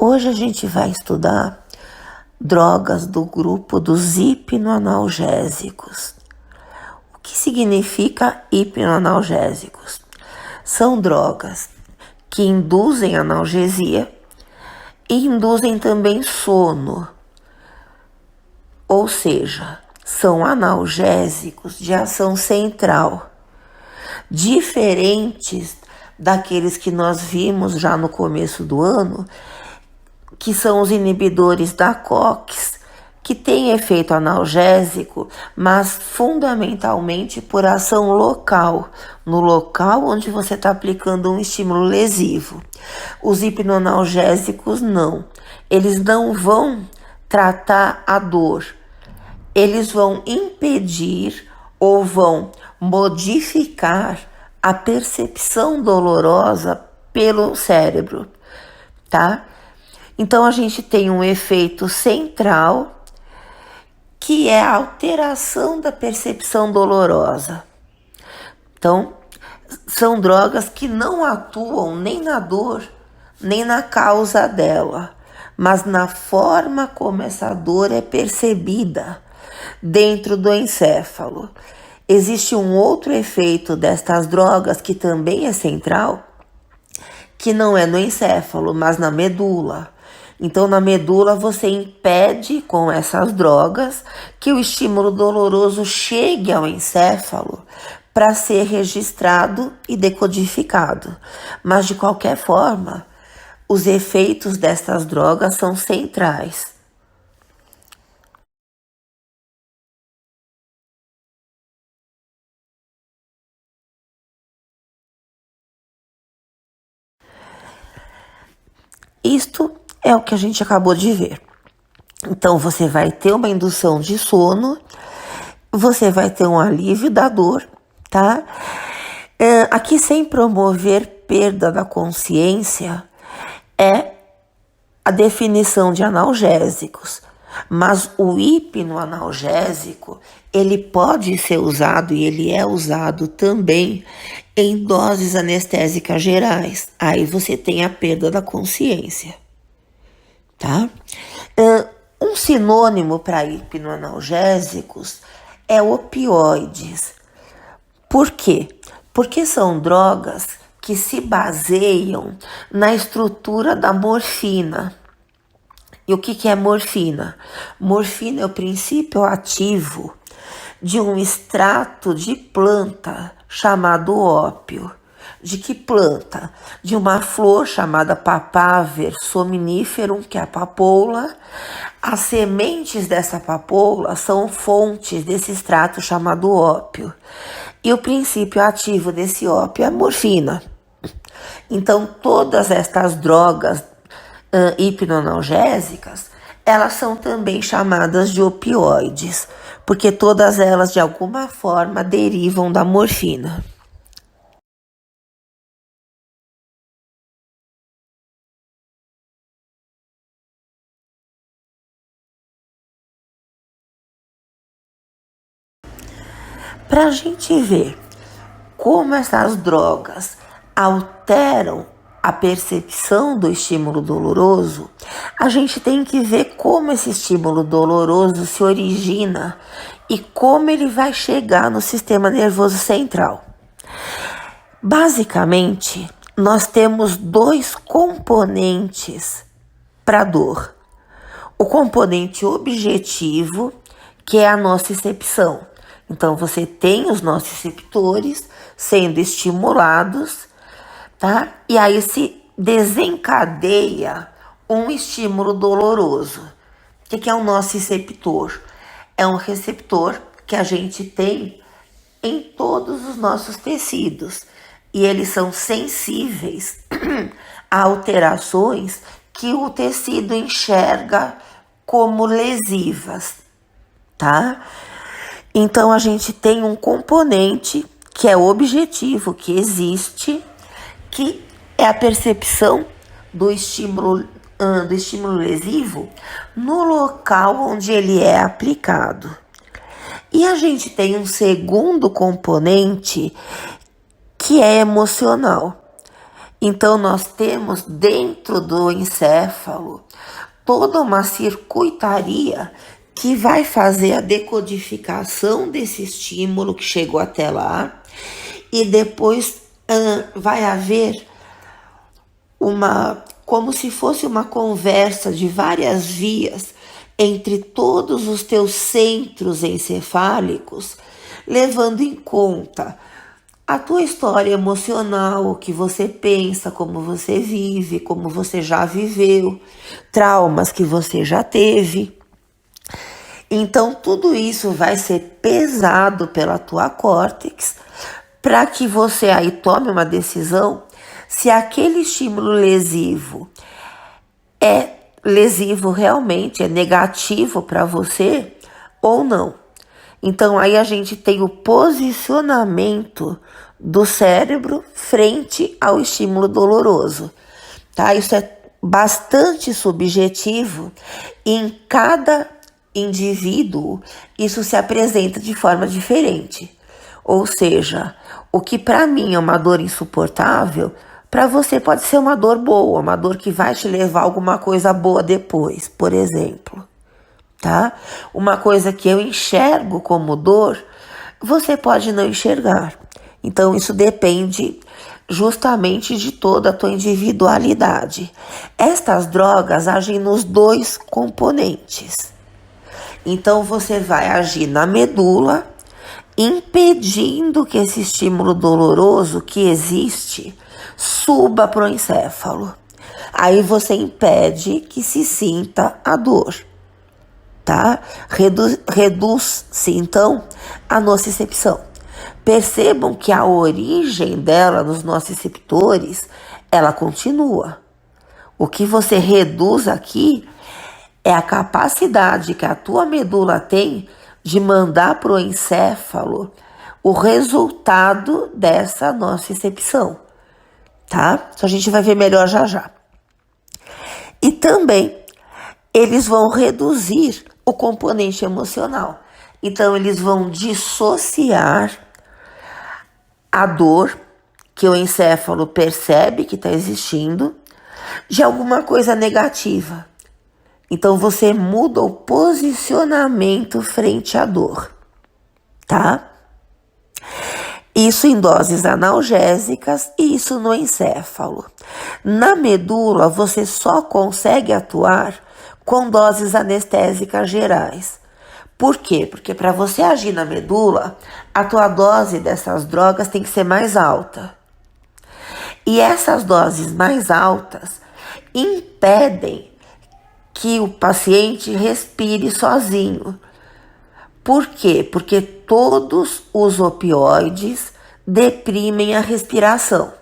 Hoje a gente vai estudar drogas do grupo dos hipnoanalgésicos. O que significa hipnoanalgésicos? São drogas que induzem analgesia e induzem também sono. Ou seja, são analgésicos de ação central, diferentes daqueles que nós vimos já no começo do ano, que são os inibidores da COX, que têm efeito analgésico, mas fundamentalmente por ação local, no local onde você está aplicando um estímulo lesivo. Os hipnoanalgésicos não, eles não vão tratar a dor, eles vão impedir ou vão modificar a percepção dolorosa pelo cérebro, tá? Então a gente tem um efeito central, que é a alteração da percepção dolorosa. Então, são drogas que não atuam nem na dor, nem na causa dela, mas na forma como essa dor é percebida dentro do encéfalo. Existe um outro efeito destas drogas que também é central, que não é no encéfalo, mas na medula. Então, na medula, você impede com essas drogas que o estímulo doloroso chegue ao encéfalo para ser registrado e decodificado. Mas, de qualquer forma, os efeitos dessas drogas são centrais. Isto é o que a gente acabou de ver. Então, você vai ter uma indução de sono, você vai ter um alívio da dor, tá? Aqui, sem promover perda da consciência, é a definição de analgésicos. Mas o hipnoanalgésico, ele pode ser usado e ele é usado também em doses anestésicas gerais. Aí você tem a perda da consciência, tá? Um sinônimo para hipnoanalgésicos é opioides. Por quê? Porque são drogas que se baseiam na estrutura da morfina. E o que é morfina? Morfina é o princípio ativo de um extrato de planta chamado ópio. De que planta? De uma flor chamada Papaver somniferum, que é a papoula. As sementes dessa papoula são fontes desse extrato chamado ópio. E o princípio ativo desse ópio é a morfina. Então, todas estas drogas hipnoanalgésicas, elas são também chamadas de opioides, porque todas elas, de alguma forma, derivam da morfina. Para a gente ver como essas drogas alteram a percepção do estímulo doloroso, a gente tem que ver como esse estímulo doloroso se origina e como ele vai chegar no sistema nervoso central. Basicamente, nós temos dois componentes para a dor. O componente objetivo, que é a nocicepção. Então, você tem os nociceptores sendo estimulados, tá? E aí se desencadeia um estímulo doloroso. O que é um nociceptor? É um receptor que a gente tem em todos os nossos tecidos. E eles são sensíveis a alterações que o tecido enxerga como lesivas, tá? Então, a gente tem um componente que é objetivo, que existe, que é a percepção do estímulo lesivo no local onde ele é aplicado. E a gente tem um segundo componente que é emocional. Então, nós temos dentro do encéfalo toda uma circuitaria que vai fazer a decodificação desse estímulo que chegou até lá, e depois vai haver como se fosse uma conversa de várias vias entre todos os teus centros encefálicos, levando em conta a tua história emocional, o que você pensa, como você vive, como você já viveu, traumas que você já teve. Então, tudo isso vai ser pesado pela tua córtex para que você aí tome uma decisão se aquele estímulo lesivo é lesivo realmente, é negativo para você ou não. Então, aí a gente tem o posicionamento do cérebro frente ao estímulo doloroso, tá? Isso é bastante subjetivo e em cada indivíduo isso se apresenta de forma diferente. Ou seja, o que para mim é uma dor insuportável, para você pode ser uma dor boa, uma dor que vai te levar a alguma coisa boa depois, por exemplo. Tá? Uma coisa que eu enxergo como dor, você pode não enxergar. Então isso depende justamente de toda a tua individualidade. Estas drogas agem nos dois componentes. Então você vai agir na medula, impedindo que esse estímulo doloroso que existe suba para o encéfalo. Aí você impede que se sinta a dor. Tá? Reduz-se, então, a nocicepção. Percebam que a origem dela nos nociceptores, ela continua. O que você reduz aqui é a capacidade que a tua medula tem de mandar para o encéfalo o resultado dessa nocicepção. Tá? Isso a gente vai ver melhor já já. E também eles vão reduzir o componente emocional. Então, eles vão dissociar a dor que o encéfalo percebe que está existindo de alguma coisa negativa. Então, você muda o posicionamento frente à dor, tá? Isso em doses analgésicas e isso no encéfalo. Na medula, você só consegue atuar com doses anestésicas gerais. Por quê? Porque para você agir na medula, a tua dose dessas drogas tem que ser mais alta. E essas doses mais altas impedem que o paciente respire sozinho. Por quê? Porque todos os opioides deprimem a respiração.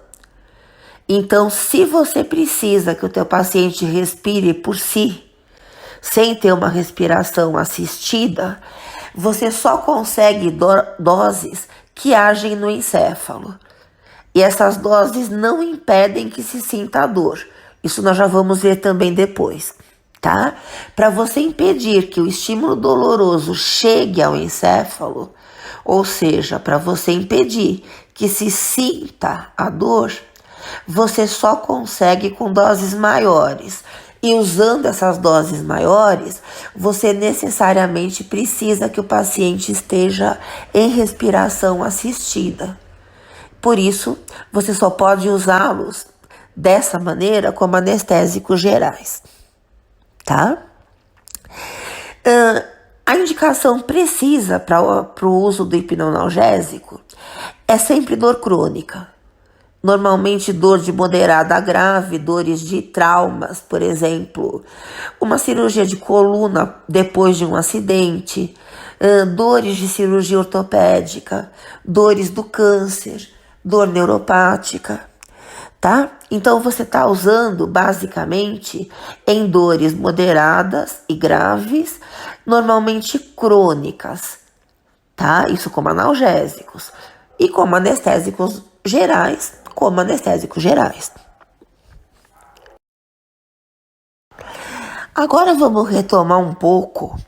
Então, se você precisa que o teu paciente respire por si, sem ter uma respiração assistida, você só consegue doses que agem no encéfalo. E essas doses não impedem que se sinta a dor. Isso nós já vamos ver também depois, tá? Para você impedir que o estímulo doloroso chegue ao encéfalo, ou seja, para você impedir que se sinta a dor, você só consegue com doses maiores. E usando essas doses maiores, você necessariamente precisa que o paciente esteja em respiração assistida. Por isso, você só pode usá-los dessa maneira como anestésicos gerais, tá? A indicação precisa para o uso do hipnoanalgésico é sempre dor crônica. Normalmente dor de moderada a grave, dores de traumas, por exemplo, uma cirurgia de coluna depois de um acidente, dores de cirurgia ortopédica, dores do câncer, dor neuropática, tá? Então você está usando basicamente em dores moderadas e graves, normalmente crônicas, tá? Isso como analgésicos e como anestésicos gerais, Agora vamos retomar um pouco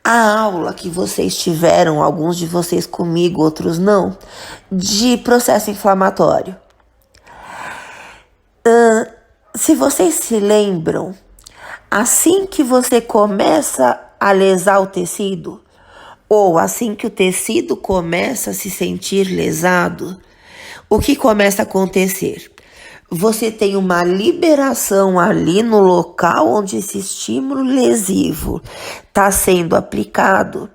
a aula que vocês tiveram, alguns de vocês comigo, outros não, de processo inflamatório. Se vocês se lembram, assim que você começa a lesar o tecido, ou assim que o tecido começa a se sentir lesado, o que começa a acontecer? Você tem uma liberação ali no local onde esse estímulo lesivo está sendo aplicado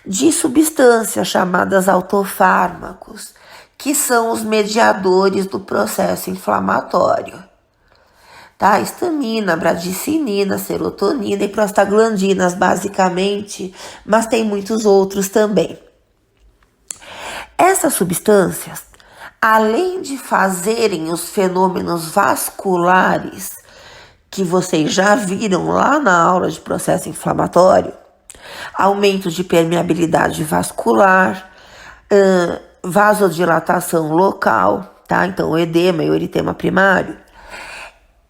de substâncias chamadas autofármacos, que são os mediadores do processo inflamatório. Tá? Histamina, bradicinina, serotonina e prostaglandinas, basicamente, mas tem muitos outros também. Essas substâncias, além de fazerem os fenômenos vasculares que vocês já viram lá na aula de processo inflamatório, aumento de permeabilidade vascular, vasodilatação local, tá? Então, o edema e o eritema primário.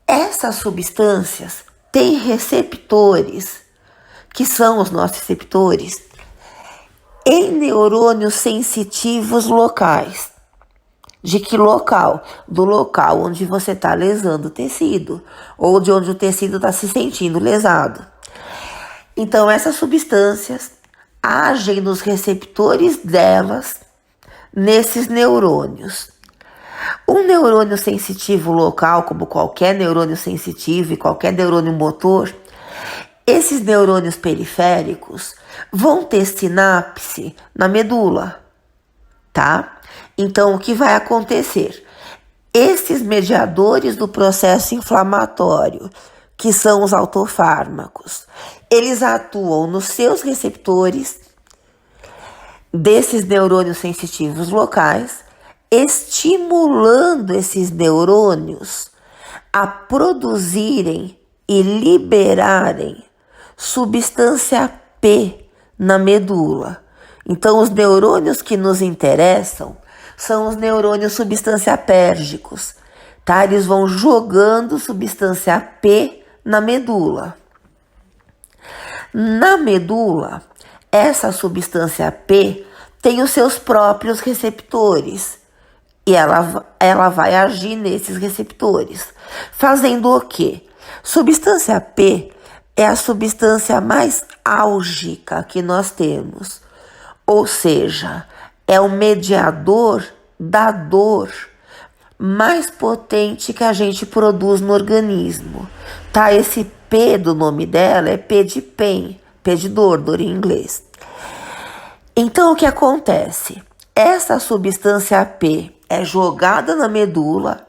Essas substâncias têm receptores, que são os nossos receptores, em neurônios sensitivos locais. De que local? Do local onde você está lesando o tecido, ou de onde o tecido está se sentindo lesado. Então, essas substâncias agem nos receptores delas, nesses neurônios. Um neurônio sensitivo local, como qualquer neurônio sensitivo e qualquer neurônio motor, esses neurônios periféricos vão ter sinapse na medula, tá? Então, o que vai acontecer? Esses mediadores do processo inflamatório, que são os autofármacos, eles atuam nos seus receptores desses neurônios sensitivos locais, estimulando esses neurônios a produzirem e liberarem substância P na medula. Então, os neurônios que nos interessam são os neurônios substanciapérgicos, tá? Eles vão jogando substância P na medula. Na medula, essa substância P tem os seus próprios receptores e ela vai agir nesses receptores, fazendo o quê? Substância P é a substância mais álgica que nós temos, ou seja, é o mediador da dor mais potente que a gente produz no organismo, tá? Esse P do nome dela é P de pain, P de dor, dor em inglês. Então, o que acontece? Essa substância P é jogada na medula,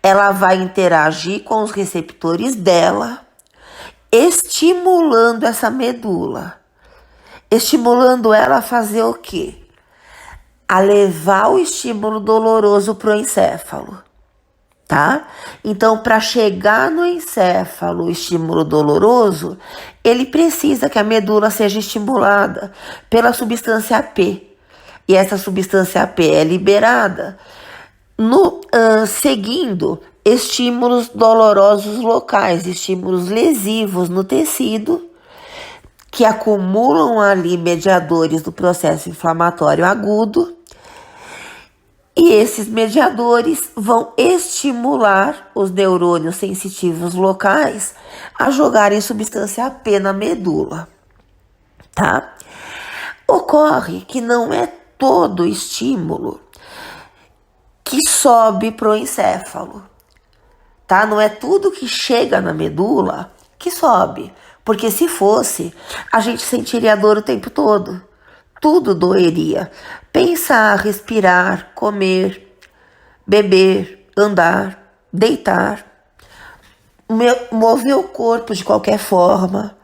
ela vai interagir com os receptores dela, estimulando essa medula. Estimulando ela a fazer o quê? A levar o estímulo doloroso para o encéfalo, tá? Então, para chegar no encéfalo, o estímulo doloroso, ele precisa que a medula seja estimulada pela substância P. E essa substância P é liberada seguindo estímulos dolorosos locais, estímulos lesivos no tecido, que acumulam ali mediadores do processo inflamatório agudo, e esses mediadores vão estimular os neurônios sensitivos locais a jogarem substância P na medula, tá? Ocorre que não é todo estímulo que sobe para o encéfalo, tá? Não é tudo que chega na medula que sobe, porque se fosse, a gente sentiria dor o tempo todo. Tudo doeria. Pensar, respirar, comer, beber, andar, deitar, mover o corpo de qualquer forma.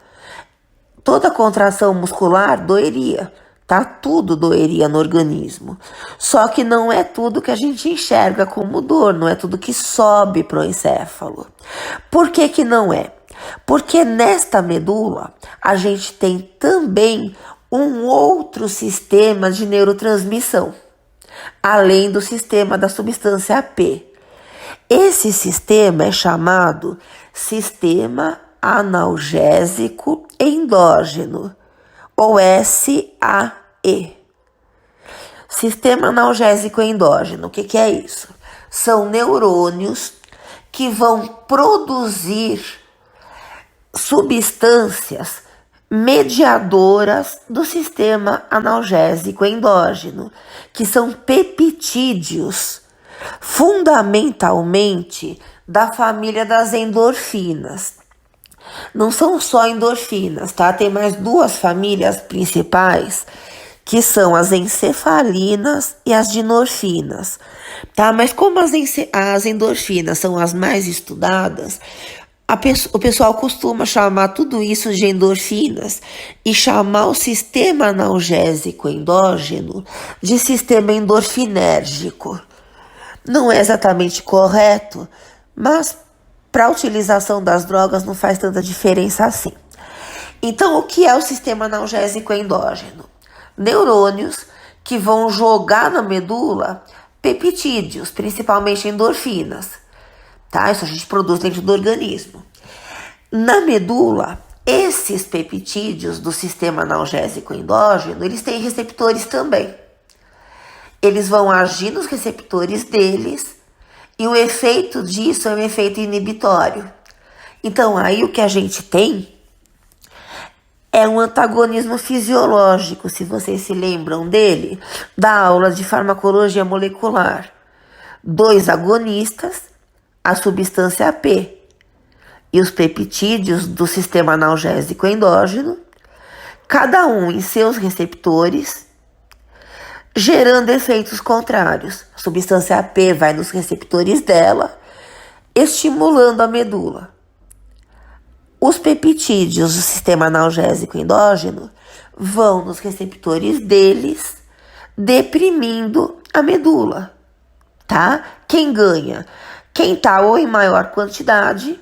Toda contração muscular doeria, tá? Tudo doeria no organismo. Só que não é tudo que a gente enxerga como dor, não é tudo que sobe pro encéfalo. Por que que não é? Porque nesta medula a gente tem também um outro sistema de neurotransmissão, além do sistema da substância P. Esse sistema é chamado sistema analgésico endógeno, ou SAE. Sistema analgésico endógeno, o que é isso? São neurônios que vão produzir substâncias mediadoras do sistema analgésico endógeno, que são peptídeos, fundamentalmente da família das endorfinas. Não são só endorfinas, tá? Tem mais duas famílias principais, que são as encefalinas e as dinorfinas, tá? Mas como as endorfinas são as mais estudadas, o pessoal costuma chamar tudo isso de endorfinas e chamar o sistema analgésico endógeno de sistema endorfinérgico. Não é exatamente correto, mas para a utilização das drogas não faz tanta diferença assim. Então, o que é o sistema analgésico endógeno? Neurônios que vão jogar na medula peptídeos, principalmente endorfinas. Tá? Isso a gente produz dentro do organismo. Na medula, esses peptídeos do sistema analgésico endógeno, eles têm receptores também. Eles vão agir nos receptores deles e o efeito disso é um efeito inibitório. Então, aí o que a gente tem é um antagonismo fisiológico, se vocês se lembram dele, da aula de farmacologia molecular. 2 agonistas, a substância P e os peptídeos do sistema analgésico endógeno, cada um em seus receptores, gerando efeitos contrários. A substância P vai nos receptores dela, estimulando a medula. Os peptídeos do sistema analgésico endógeno vão nos receptores deles, deprimindo a medula, tá? Quem ganha? Quem tá ou em maior quantidade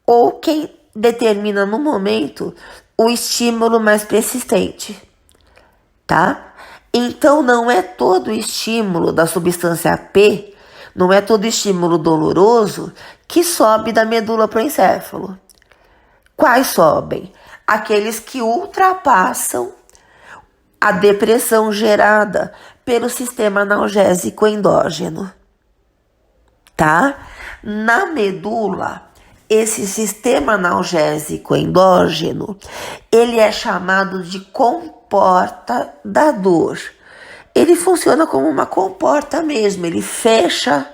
ou quem determina no momento o estímulo mais persistente, tá? Então não é todo estímulo da substância P, não é todo estímulo doloroso que sobe da medula para o encéfalo. Quais sobem? Aqueles que ultrapassam a depressão gerada pelo sistema analgésico endógeno, tá? Na medula, esse sistema analgésico endógeno, ele é chamado de comportador. Ele funciona como uma comporta mesmo, ele fecha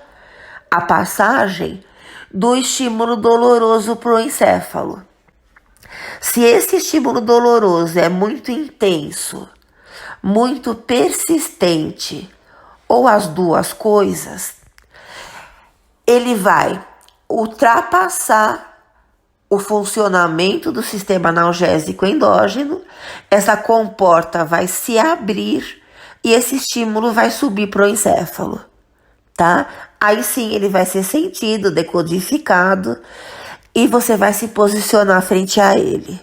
a passagem do estímulo doloroso para o encéfalo. Se esse estímulo doloroso é muito intenso, muito persistente, ou as duas coisas, ele vai ultrapassar o funcionamento do sistema analgésico endógeno, essa comporta vai se abrir e esse estímulo vai subir para o encéfalo, tá? Aí sim ele vai ser sentido, decodificado e você vai se posicionar frente a ele,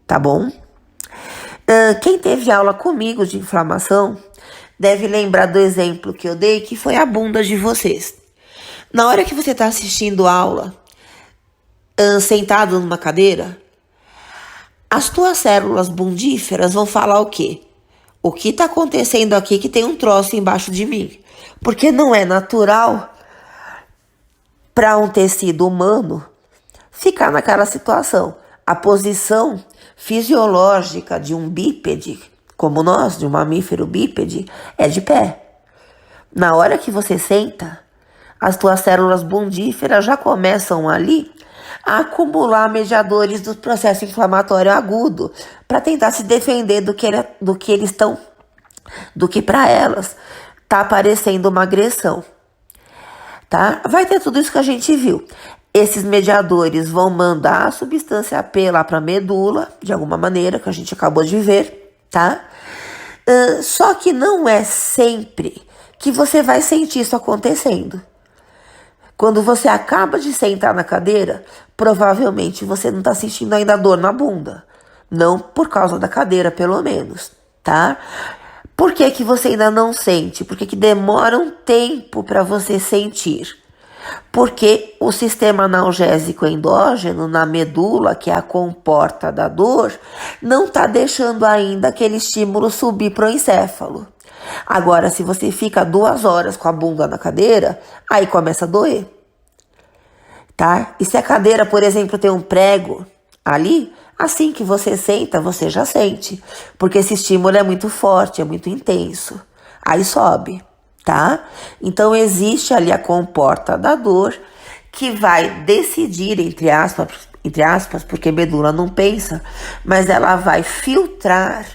tá bom? Quem teve aula comigo de inflamação deve lembrar do exemplo que eu dei, que foi a bunda de vocês. Na hora que você está assistindo aula, sentado numa cadeira, as tuas células bundíferas vão falar o quê? O que está acontecendo aqui que tem um troço embaixo de mim? Porque não é natural para um tecido humano ficar naquela situação. A posição fisiológica de um bípede, como nós, de um mamífero bípede, é de pé. Na hora que você senta, as tuas células bundíferas já começam ali a acumular mediadores do processo inflamatório agudo para tentar se defender do que para elas tá aparecendo uma agressão, tá? Vai ter tudo isso que a gente viu. Esses mediadores vão mandar a substância P lá para a medula, de alguma maneira, que a gente acabou de ver, tá? Só que não é sempre que você vai sentir isso acontecendo. Quando você acaba de sentar na cadeira, provavelmente você não está sentindo ainda dor na bunda. Não por causa da cadeira, pelo menos, tá? Por que que você ainda não sente? Por que que demora um tempo para você sentir? Porque o sistema analgésico endógeno na medula, que é a comporta da dor, não está deixando ainda aquele estímulo subir para o encéfalo. Agora, se você fica 2 horas com a bunda na cadeira, aí começa a doer. tá? E se a cadeira, por exemplo, tem um prego ali, assim que você senta, você já sente, porque esse estímulo é muito forte, é muito intenso. Aí sobe, tá? Então existe ali a comporta da dor que vai decidir, entre aspas, porque medula não pensa, mas ela vai filtrar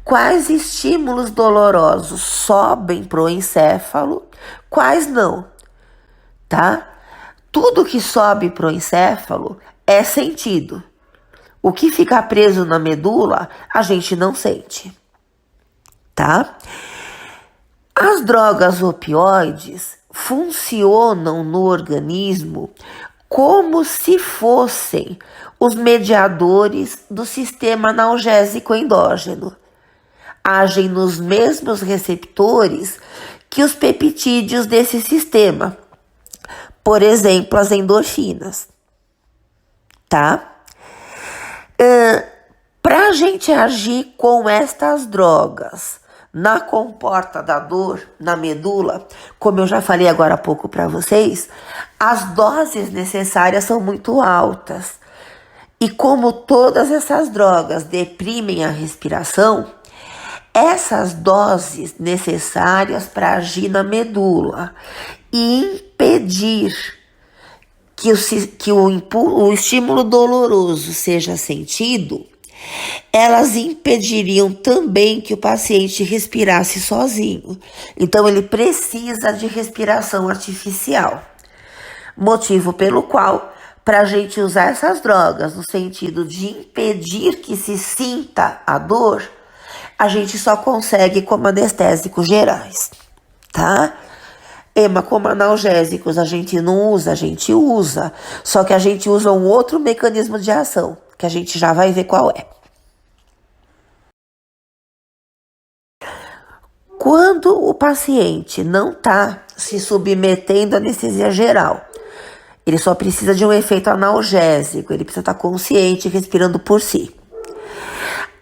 quais estímulos dolorosos sobem pro encéfalo, quais não, tá? Tudo que sobe pro encéfalo é sentido. O que fica preso na medula, a gente não sente, tá? As drogas opioides funcionam no organismo como se fossem os mediadores do sistema analgésico endógeno. Agem nos mesmos receptores que os peptídeos desse sistema. Por exemplo, as endorfinas, tá? Para a gente agir com estas drogas na comporta da dor, na medula, como eu já falei agora há pouco para vocês, as doses necessárias são muito altas. E como todas essas drogas deprimem a respiração, essas doses necessárias para agir na medula e impedir que o estímulo doloroso seja sentido, elas impediriam também que o paciente respirasse sozinho. Então ele precisa de respiração artificial. Motivo pelo qual, para a gente usar essas drogas no sentido de impedir que se sinta a dor, a gente só consegue como anestésicos gerais, tá? Como analgésicos a gente não usa, a gente usa. Só que a gente usa um outro mecanismo de ação, que a gente já vai ver qual é. Quando o paciente não está se submetendo à anestesia geral, ele só precisa de um efeito analgésico, ele precisa estar consciente, respirando por si.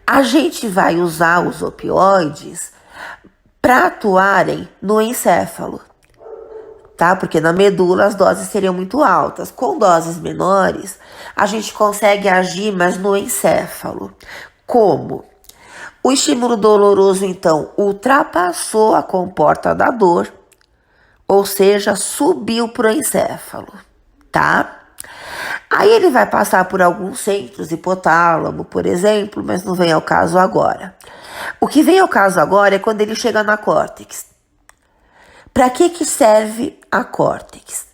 A gente vai usar os opioides para atuarem no encéfalo, tá? Porque na medula as doses seriam muito altas. Com doses menores, a gente consegue agir mais no encéfalo. Como? O estímulo doloroso, então, ultrapassou a comporta da dor, ou seja, subiu para o encéfalo, tá? Aí ele vai passar por alguns centros, hipotálamo, por exemplo, mas não vem ao caso agora. O que vem ao caso agora é quando ele chega na córtex. Para que serve a córtex?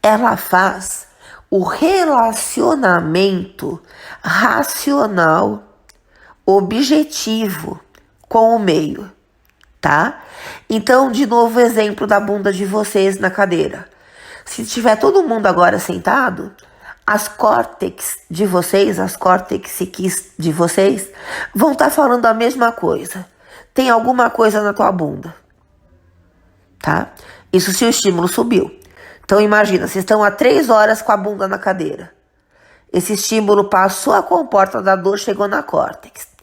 Ela faz o relacionamento racional objetivo com o meio, tá? Então, de novo, o exemplo da bunda de vocês na cadeira. Se tiver todo mundo agora sentado, as córtex de vocês, as córtex de vocês, vão estar falando a mesma coisa. Tem alguma coisa na tua bunda, tá? Isso se o estímulo subiu. Então, imagina, vocês estão há 3 horas com a bunda na cadeira. Esse estímulo passou a comporta da dor, chegou na córtex.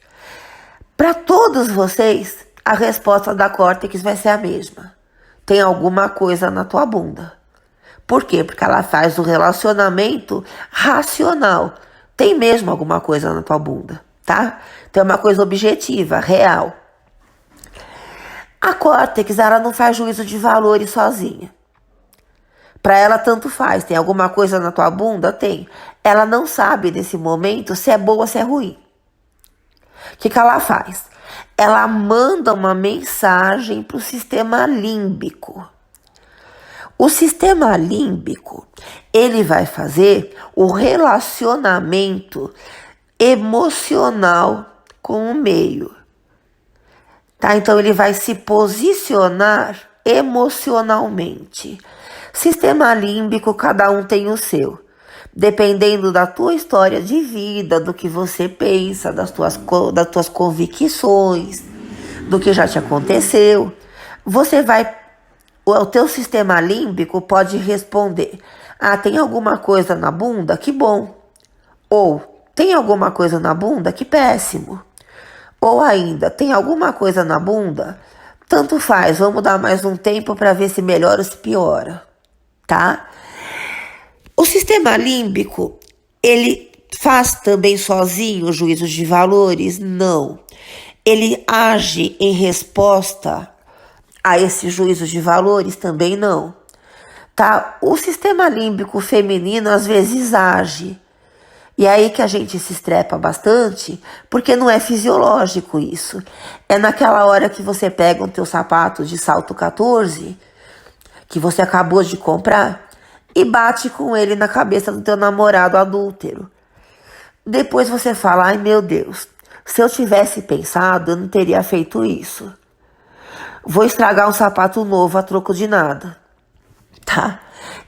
Para todos vocês, a resposta da córtex vai ser a mesma. Tem alguma coisa na tua bunda. Por quê? Porque ela faz o relacionamento racional. Tem mesmo alguma coisa na tua bunda, tá? Tem uma coisa objetiva, real. A córtex, ela não faz juízo de valores sozinha. Para ela, tanto faz. Tem alguma coisa na tua bunda? Tem. Ela não sabe, nesse momento, se é boa ou se é ruim. O que ela faz? Ela manda uma mensagem para o sistema límbico. O sistema límbico, ele vai fazer o relacionamento emocional com o meio. Tá? Então, ele vai se posicionar emocionalmente. Sistema límbico, cada um tem o seu. Dependendo da tua história de vida, do que você pensa, das tuas convicções, do que já te aconteceu, o teu sistema límbico pode responder: ah, tem alguma coisa na bunda? Que bom. Ou, tem alguma coisa na bunda? Que péssimo. Ou ainda, tem alguma coisa na bunda? Tanto faz, vamos dar mais um tempo para ver se melhora ou se piora, tá? O sistema límbico, ele faz também sozinho o juízo de valores? Não. Ele age em resposta a esse juízo de valores? Também não. Tá? O sistema límbico feminino às vezes age. E aí que a gente se estrepa bastante, porque não é fisiológico isso. É naquela hora que você pega o teu sapato de salto 14, que você acabou de comprar, e bate com ele na cabeça do teu namorado adúltero. Depois você fala, ai meu Deus, se eu tivesse pensado, eu não teria feito isso. Vou estragar um sapato novo a troco de nada, tá?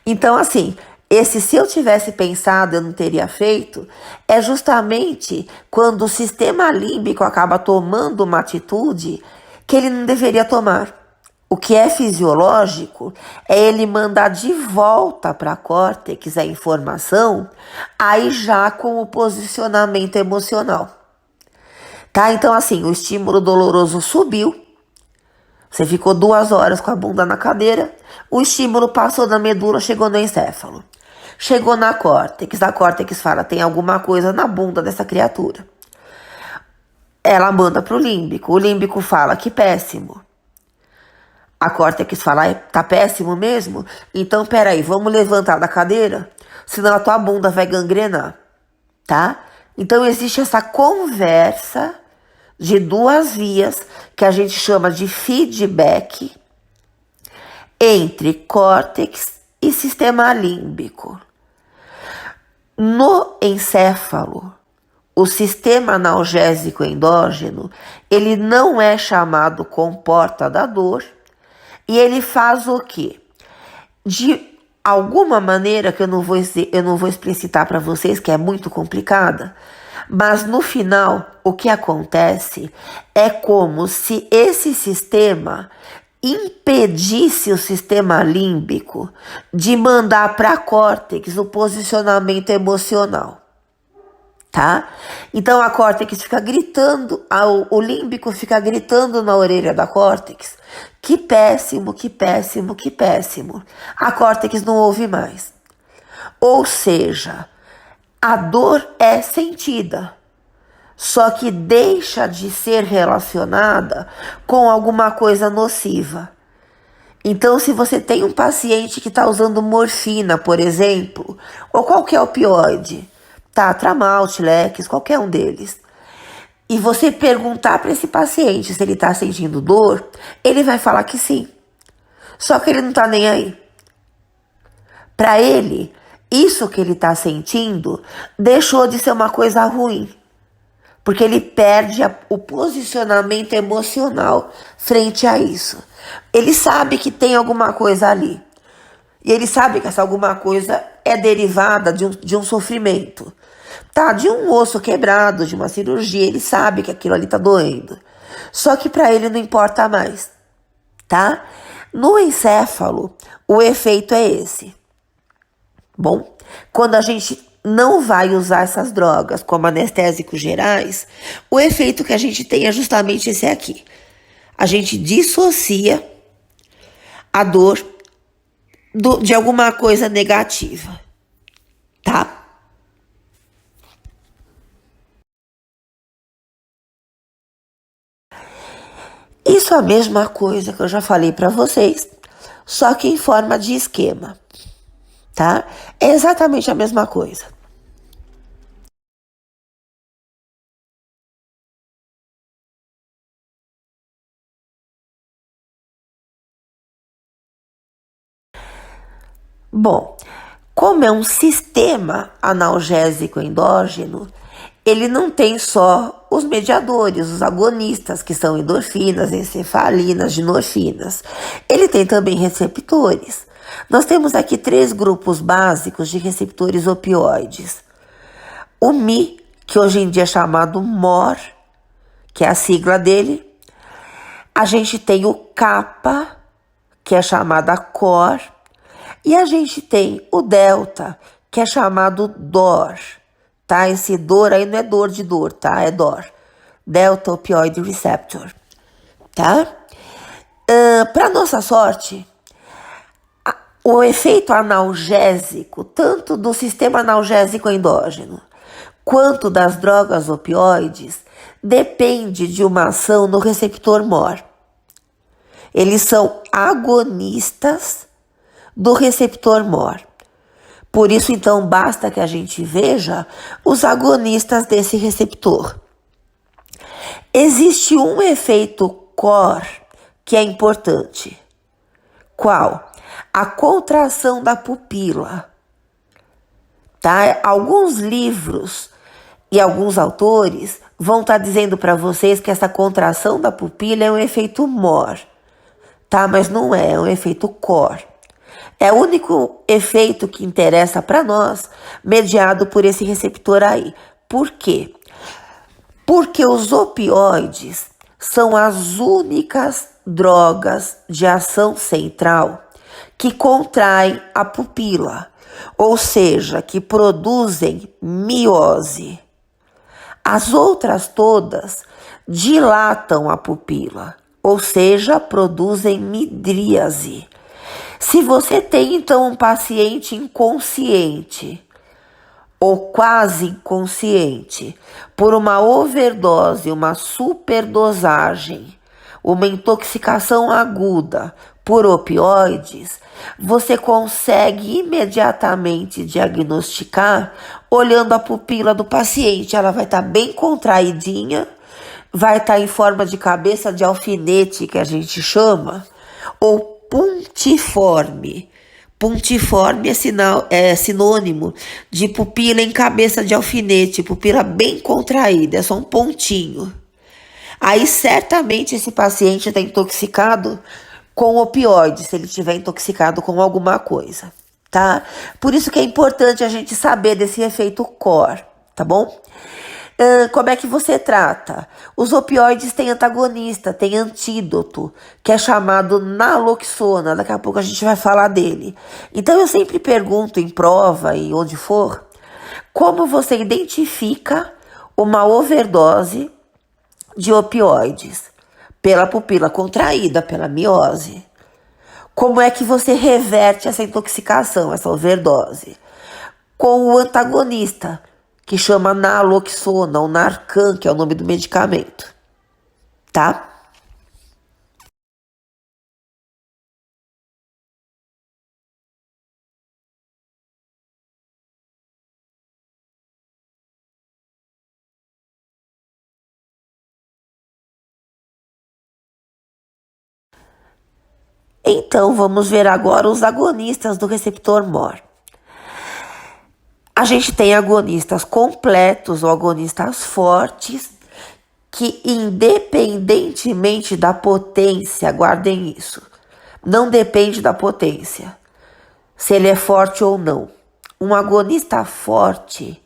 Então assim, esse se eu tivesse pensado, eu não teria feito, é justamente quando o sistema límbico acaba tomando uma atitude que ele não deveria tomar. O que é fisiológico é ele mandar de volta para a córtex a informação, aí já com o posicionamento emocional. Tá? Então assim, o estímulo doloroso subiu, você ficou 2 horas com a bunda na cadeira, o estímulo passou da medula, chegou no encéfalo. Chegou na córtex, a córtex fala, tem alguma coisa na bunda dessa criatura. Ela manda pro límbico, o límbico fala, que péssimo. A córtex fala, tá péssimo mesmo? Então, peraí, vamos levantar da cadeira? Senão a tua bunda vai gangrenar, tá? Então, existe essa conversa de 2 vias, que a gente chama de feedback, entre córtex e sistema límbico. No encéfalo, o sistema analgésico endógeno, ele não é chamado comporta da dor, e ele faz o quê? De alguma maneira, que eu não vou explicitar para vocês, que é muito complicada, mas no final, o que acontece é como se esse sistema impedisse o sistema límbico de mandar para a córtex o posicionamento emocional. Tá? Então a córtex fica gritando, o límbico fica gritando na orelha da córtex, que péssimo, que péssimo, que péssimo. A córtex não ouve mais. Ou seja, a dor é sentida, só que deixa de ser relacionada com alguma coisa nociva. Então, se você tem um paciente que está usando morfina, por exemplo, ou qualquer opioide, tá, Tramal, Tilex, qualquer um deles, e você perguntar para esse paciente se ele está sentindo dor, ele vai falar que sim. Só que ele não está nem aí. Para ele, isso que ele está sentindo deixou de ser uma coisa ruim, porque ele perde o posicionamento emocional frente a isso. Ele sabe que tem alguma coisa ali. E ele sabe que essa alguma coisa é derivada de um sofrimento. Tá, de um osso quebrado, de uma cirurgia, ele sabe que aquilo ali tá doendo. Só que para ele não importa mais, tá? No encéfalo, o efeito é esse. Bom, quando a gente não vai usar essas drogas como anestésicos gerais, o efeito que a gente tem é justamente esse aqui. A gente dissocia a dor de alguma coisa negativa, tá? Isso é a mesma coisa que eu já falei para vocês, só que em forma de esquema, tá? É exatamente a mesma coisa. Bom, como é um sistema analgésico endógeno, ele não tem só os mediadores, os agonistas, que são endorfinas, encefalinas, ginorfinas. Ele tem também receptores. Nós temos aqui 3 grupos básicos de receptores opioides. O Mi, que hoje em dia é chamado MOR, que é a sigla dele. A gente tem o Kappa, que é chamada COR. E a gente tem o Delta, que é chamado DOR, tá? Esse DOR aí não é dor de dor, tá? É DOR, Delta Opioid Receptor, tá? Para nossa sorte, O efeito analgésico, tanto do sistema analgésico endógeno quanto das drogas opioides, depende de uma ação no receptor mor. Eles são agonistas do receptor mor. Por isso, então, basta que a gente veja os agonistas desse receptor. Existe um efeito core que é importante. Qual? A contração da pupila. Tá? Alguns livros e alguns autores vão estar dizendo para vocês que essa contração da pupila é um efeito mor. Tá? Mas não é um efeito core. É o único efeito que interessa para nós, mediado por esse receptor aí. Por quê? Porque os opioides são as únicas drogas de ação central que contraem a pupila, ou seja, que produzem miose. As outras todas dilatam a pupila, ou seja, produzem midríase. Se você tem, então, um paciente inconsciente ou quase inconsciente por uma overdose, uma superdosagem, uma intoxicação aguda por opioides, você consegue imediatamente diagnosticar olhando a pupila do paciente. Ela vai estar bem contraidinha, vai estar em forma de cabeça de alfinete, que a gente chama, ou puntiforme. Puntiforme é sinônimo de pupila em cabeça de alfinete, pupila bem contraída, é só um pontinho. Aí certamente esse paciente está intoxicado com opioides, se ele estiver intoxicado com alguma coisa, tá? Por isso que é importante a gente saber desse efeito core, tá bom? Como é que você trata? Os opioides têm antagonista, tem antídoto, que é chamado naloxona. Daqui a pouco a gente vai falar dele. Então eu sempre pergunto em prova e onde for, como você identifica uma overdose de opioides pela pupila contraída, pela miose? Como é que você reverte essa intoxicação, essa overdose? Com o antagonista, que chama naloxona, ou Narcan, que é o nome do medicamento, tá? Então, vamos ver agora os agonistas do receptor mor. A gente tem agonistas completos ou agonistas fortes, que independentemente da potência, guardem isso, não depende da potência, se ele é forte ou não. Um agonista forte,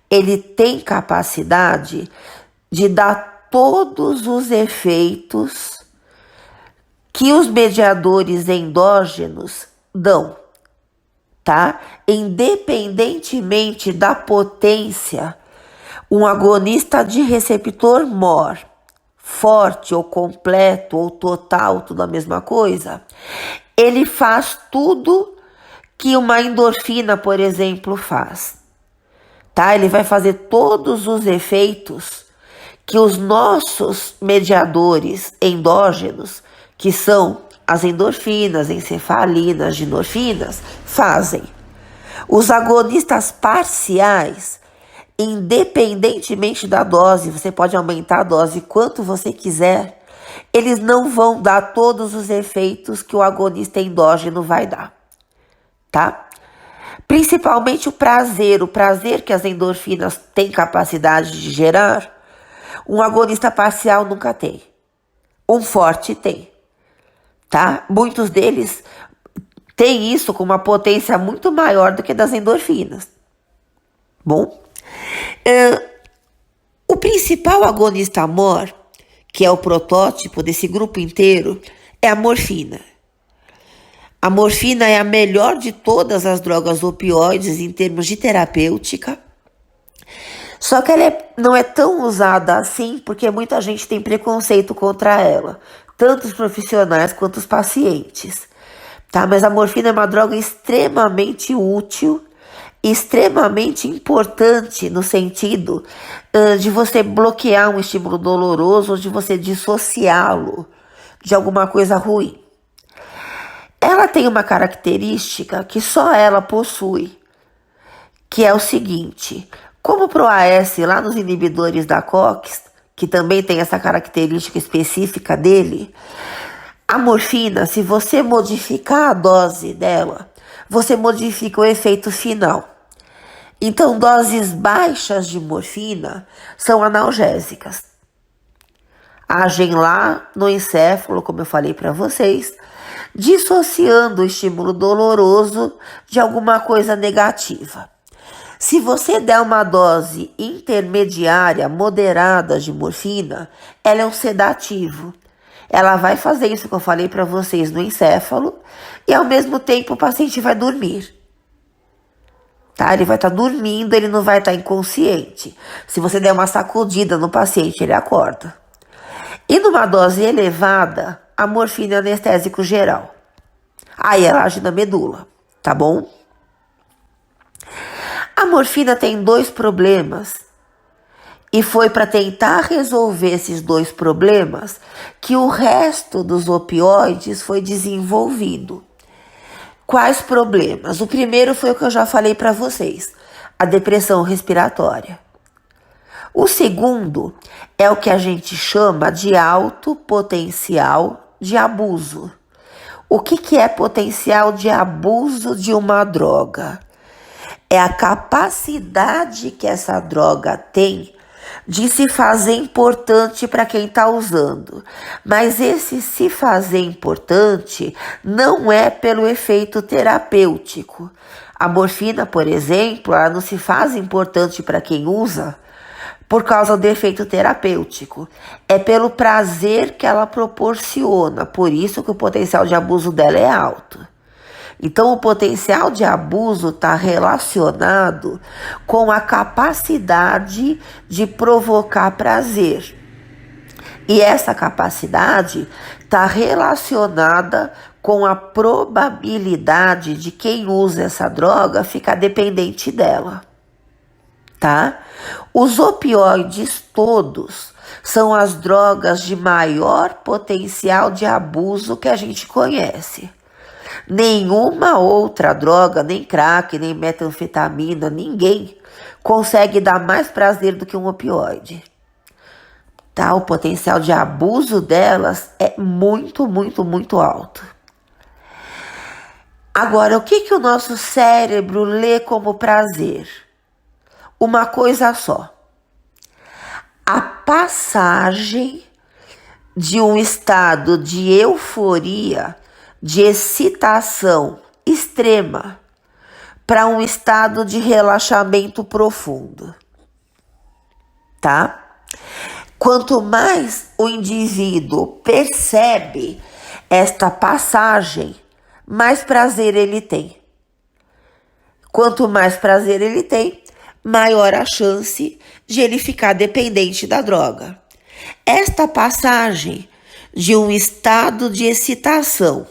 ele tem capacidade de dar todos os efeitos que os mediadores endógenos dão, tá? Independentemente da potência, um agonista de receptor mor, forte ou completo ou total, tudo a mesma coisa, ele faz tudo que uma endorfina, por exemplo, faz, tá? Ele vai fazer todos os efeitos que os nossos mediadores endógenos, que são as endorfinas, encefalinas, ginorfinas, fazem. Os agonistas parciais, independentemente da dose, você pode aumentar a dose quanto você quiser, eles não vão dar todos os efeitos que o agonista endógeno vai dar, tá? Principalmente o prazer que as endorfinas têm capacidade de gerar, um agonista parcial nunca tem. Um forte tem, tá? Muitos deles têm isso com uma potência muito maior do que das endorfinas. Bom, o principal agonista mor, que é o protótipo desse grupo inteiro, é a morfina. A morfina é a melhor de todas as drogas opioides em termos de terapêutica. Só que ela não é tão usada assim porque muita gente tem preconceito contra ela, tanto os profissionais quanto os pacientes. tá? Mas a morfina é uma droga extremamente útil, extremamente importante no sentido de você bloquear um estímulo doloroso ou de você dissociá-lo de alguma coisa ruim. Ela tem uma característica que só ela possui, que é o seguinte: como pro AS lá nos inibidores da COX, que também tem essa característica específica dele, a morfina, se você modificar a dose dela, você modifica o efeito final. Então, doses baixas de morfina são analgésicas. Agem lá no encéfalo, como eu falei para vocês, dissociando o estímulo doloroso de alguma coisa negativa. Se você der uma dose intermediária, moderada de morfina, ela é um sedativo. Ela vai fazer isso que eu falei para vocês no encéfalo e ao mesmo tempo o paciente vai dormir. Tá? Ele vai estar dormindo, ele não vai estar inconsciente. Se você der uma sacudida no paciente, ele acorda. E numa dose elevada, a morfina é anestésico geral. Aí ela age na medula, tá bom? A morfina tem 2 problemas. E foi para tentar resolver esses 2 problemas que o resto dos opioides foi desenvolvido. Quais problemas? O primeiro foi o que eu já falei para vocês, a depressão respiratória. O segundo é o que a gente chama de alto potencial de abuso. O que é potencial de abuso de uma droga? É a capacidade que essa droga tem de se fazer importante para quem está usando. Mas esse se fazer importante não é pelo efeito terapêutico. A morfina, por exemplo, ela não se faz importante para quem usa por causa do efeito terapêutico. É pelo prazer que ela proporciona. Por isso que o potencial de abuso dela é alto. Então, o potencial de abuso está relacionado com a capacidade de provocar prazer. E essa capacidade está relacionada com a probabilidade de quem usa essa droga ficar dependente dela, tá? Os opioides todos são as drogas de maior potencial de abuso que a gente conhece. Nenhuma outra droga, nem crack, nem metanfetamina, ninguém consegue dar mais prazer do que um opioide. Tá? O potencial de abuso delas é muito, muito, muito alto. Agora, o que o nosso cérebro lê como prazer? Uma coisa só. A passagem de um estado de euforia, de excitação extrema, para um estado de relaxamento profundo, tá? Quanto mais o indivíduo percebe esta passagem, mais prazer ele tem. Quanto mais prazer ele tem, maior a chance de ele ficar dependente da droga. Esta passagem de um estado de excitação,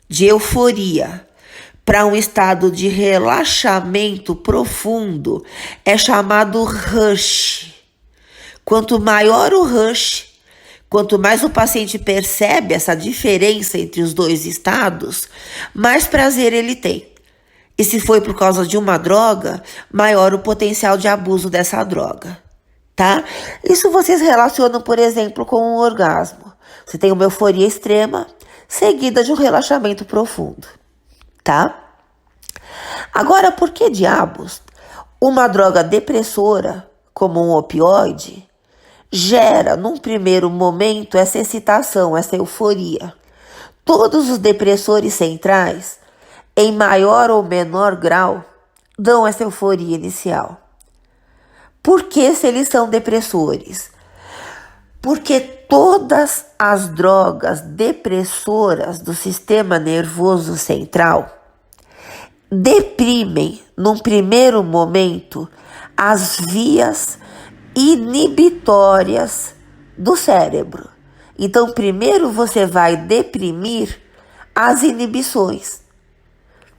de euforia, para um estado de relaxamento profundo é chamado rush. Quanto maior o rush, quanto mais o paciente percebe essa diferença entre os 2 estados, mais prazer ele tem. E se foi por causa de uma droga, maior o potencial de abuso dessa droga, tá? Isso vocês relacionam, por exemplo, com um orgasmo. Você tem uma euforia extrema, seguida de um relaxamento profundo, tá? Agora, por que diabos uma droga depressora, como um opioide, gera, num primeiro momento, essa excitação, essa euforia? Todos os depressores centrais, em maior ou menor grau, dão essa euforia inicial. Por que se eles são depressores? Porque todas as drogas depressoras do sistema nervoso central deprimem, num primeiro momento, as vias inibitórias do cérebro. Então, primeiro você vai deprimir as inibições,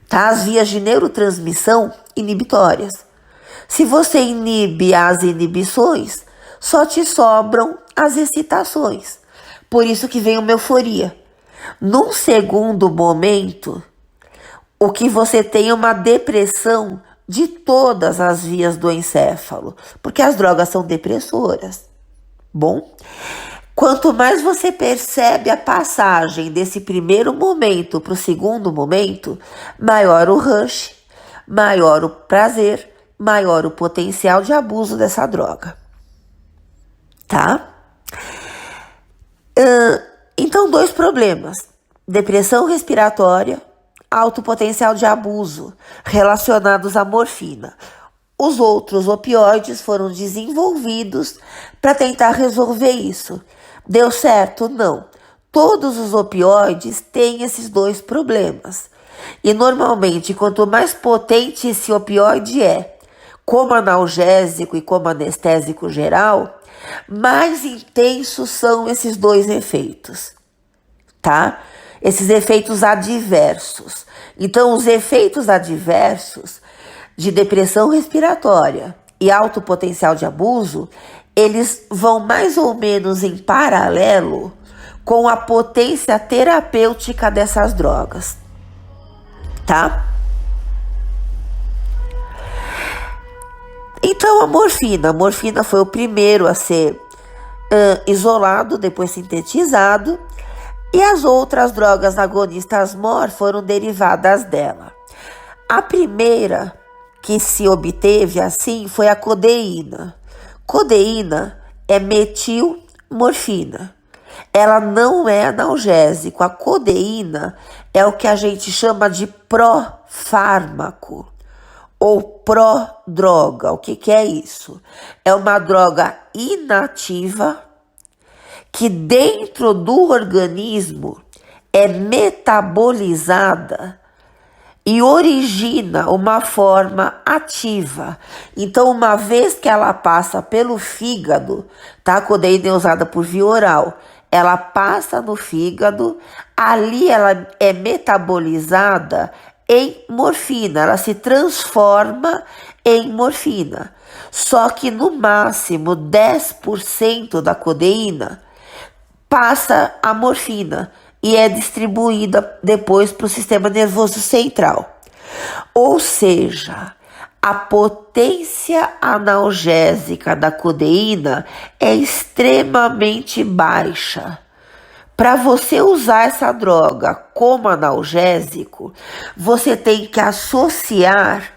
tá? As vias de neurotransmissão inibitórias. Se você inibe as inibições, só te sobram as excitações. Por isso que vem uma euforia. Num segundo momento, o que você tem é uma depressão de todas as vias do encéfalo, porque as drogas são depressoras. Bom, quanto mais você percebe a passagem desse primeiro momento para o segundo momento, maior o rush, maior o prazer, maior o potencial de abuso dessa droga. Tá? Então, 2 problemas: depressão respiratória, alto potencial de abuso relacionados à morfina. Os outros opioides foram desenvolvidos para tentar resolver isso. Deu certo? Não. Todos os opioides têm esses 2 problemas. E normalmente, quanto mais potente esse opioide é, como analgésico e como anestésico geral, mais intensos são esses 2 efeitos, tá? Esses efeitos adversos. Então, os efeitos adversos de depressão respiratória e alto potencial de abuso, eles vão mais ou menos em paralelo com a potência terapêutica dessas drogas, tá? Então, a morfina foi o primeiro a ser isolado, depois sintetizado, e as outras drogas agonistas MOR foram derivadas dela. A primeira que se obteve assim foi a codeína. Codeína é metilmorfina. Ela não é analgésico. A codeína é o que a gente chama de pró-fármaco ou pró-droga. O que é isso? É uma droga inativa que dentro do organismo é metabolizada e origina uma forma ativa. Então, uma vez que ela passa pelo fígado, tá? A codeína é usada por via oral, ela passa no fígado, ali ela é metabolizada em morfina, ela se transforma em morfina. Só que no máximo 10% da codeína passa a morfina e é distribuída depois para o sistema nervoso central. Ou seja, a potência analgésica da codeína é extremamente baixa. Para você usar essa droga como analgésico, você tem que associar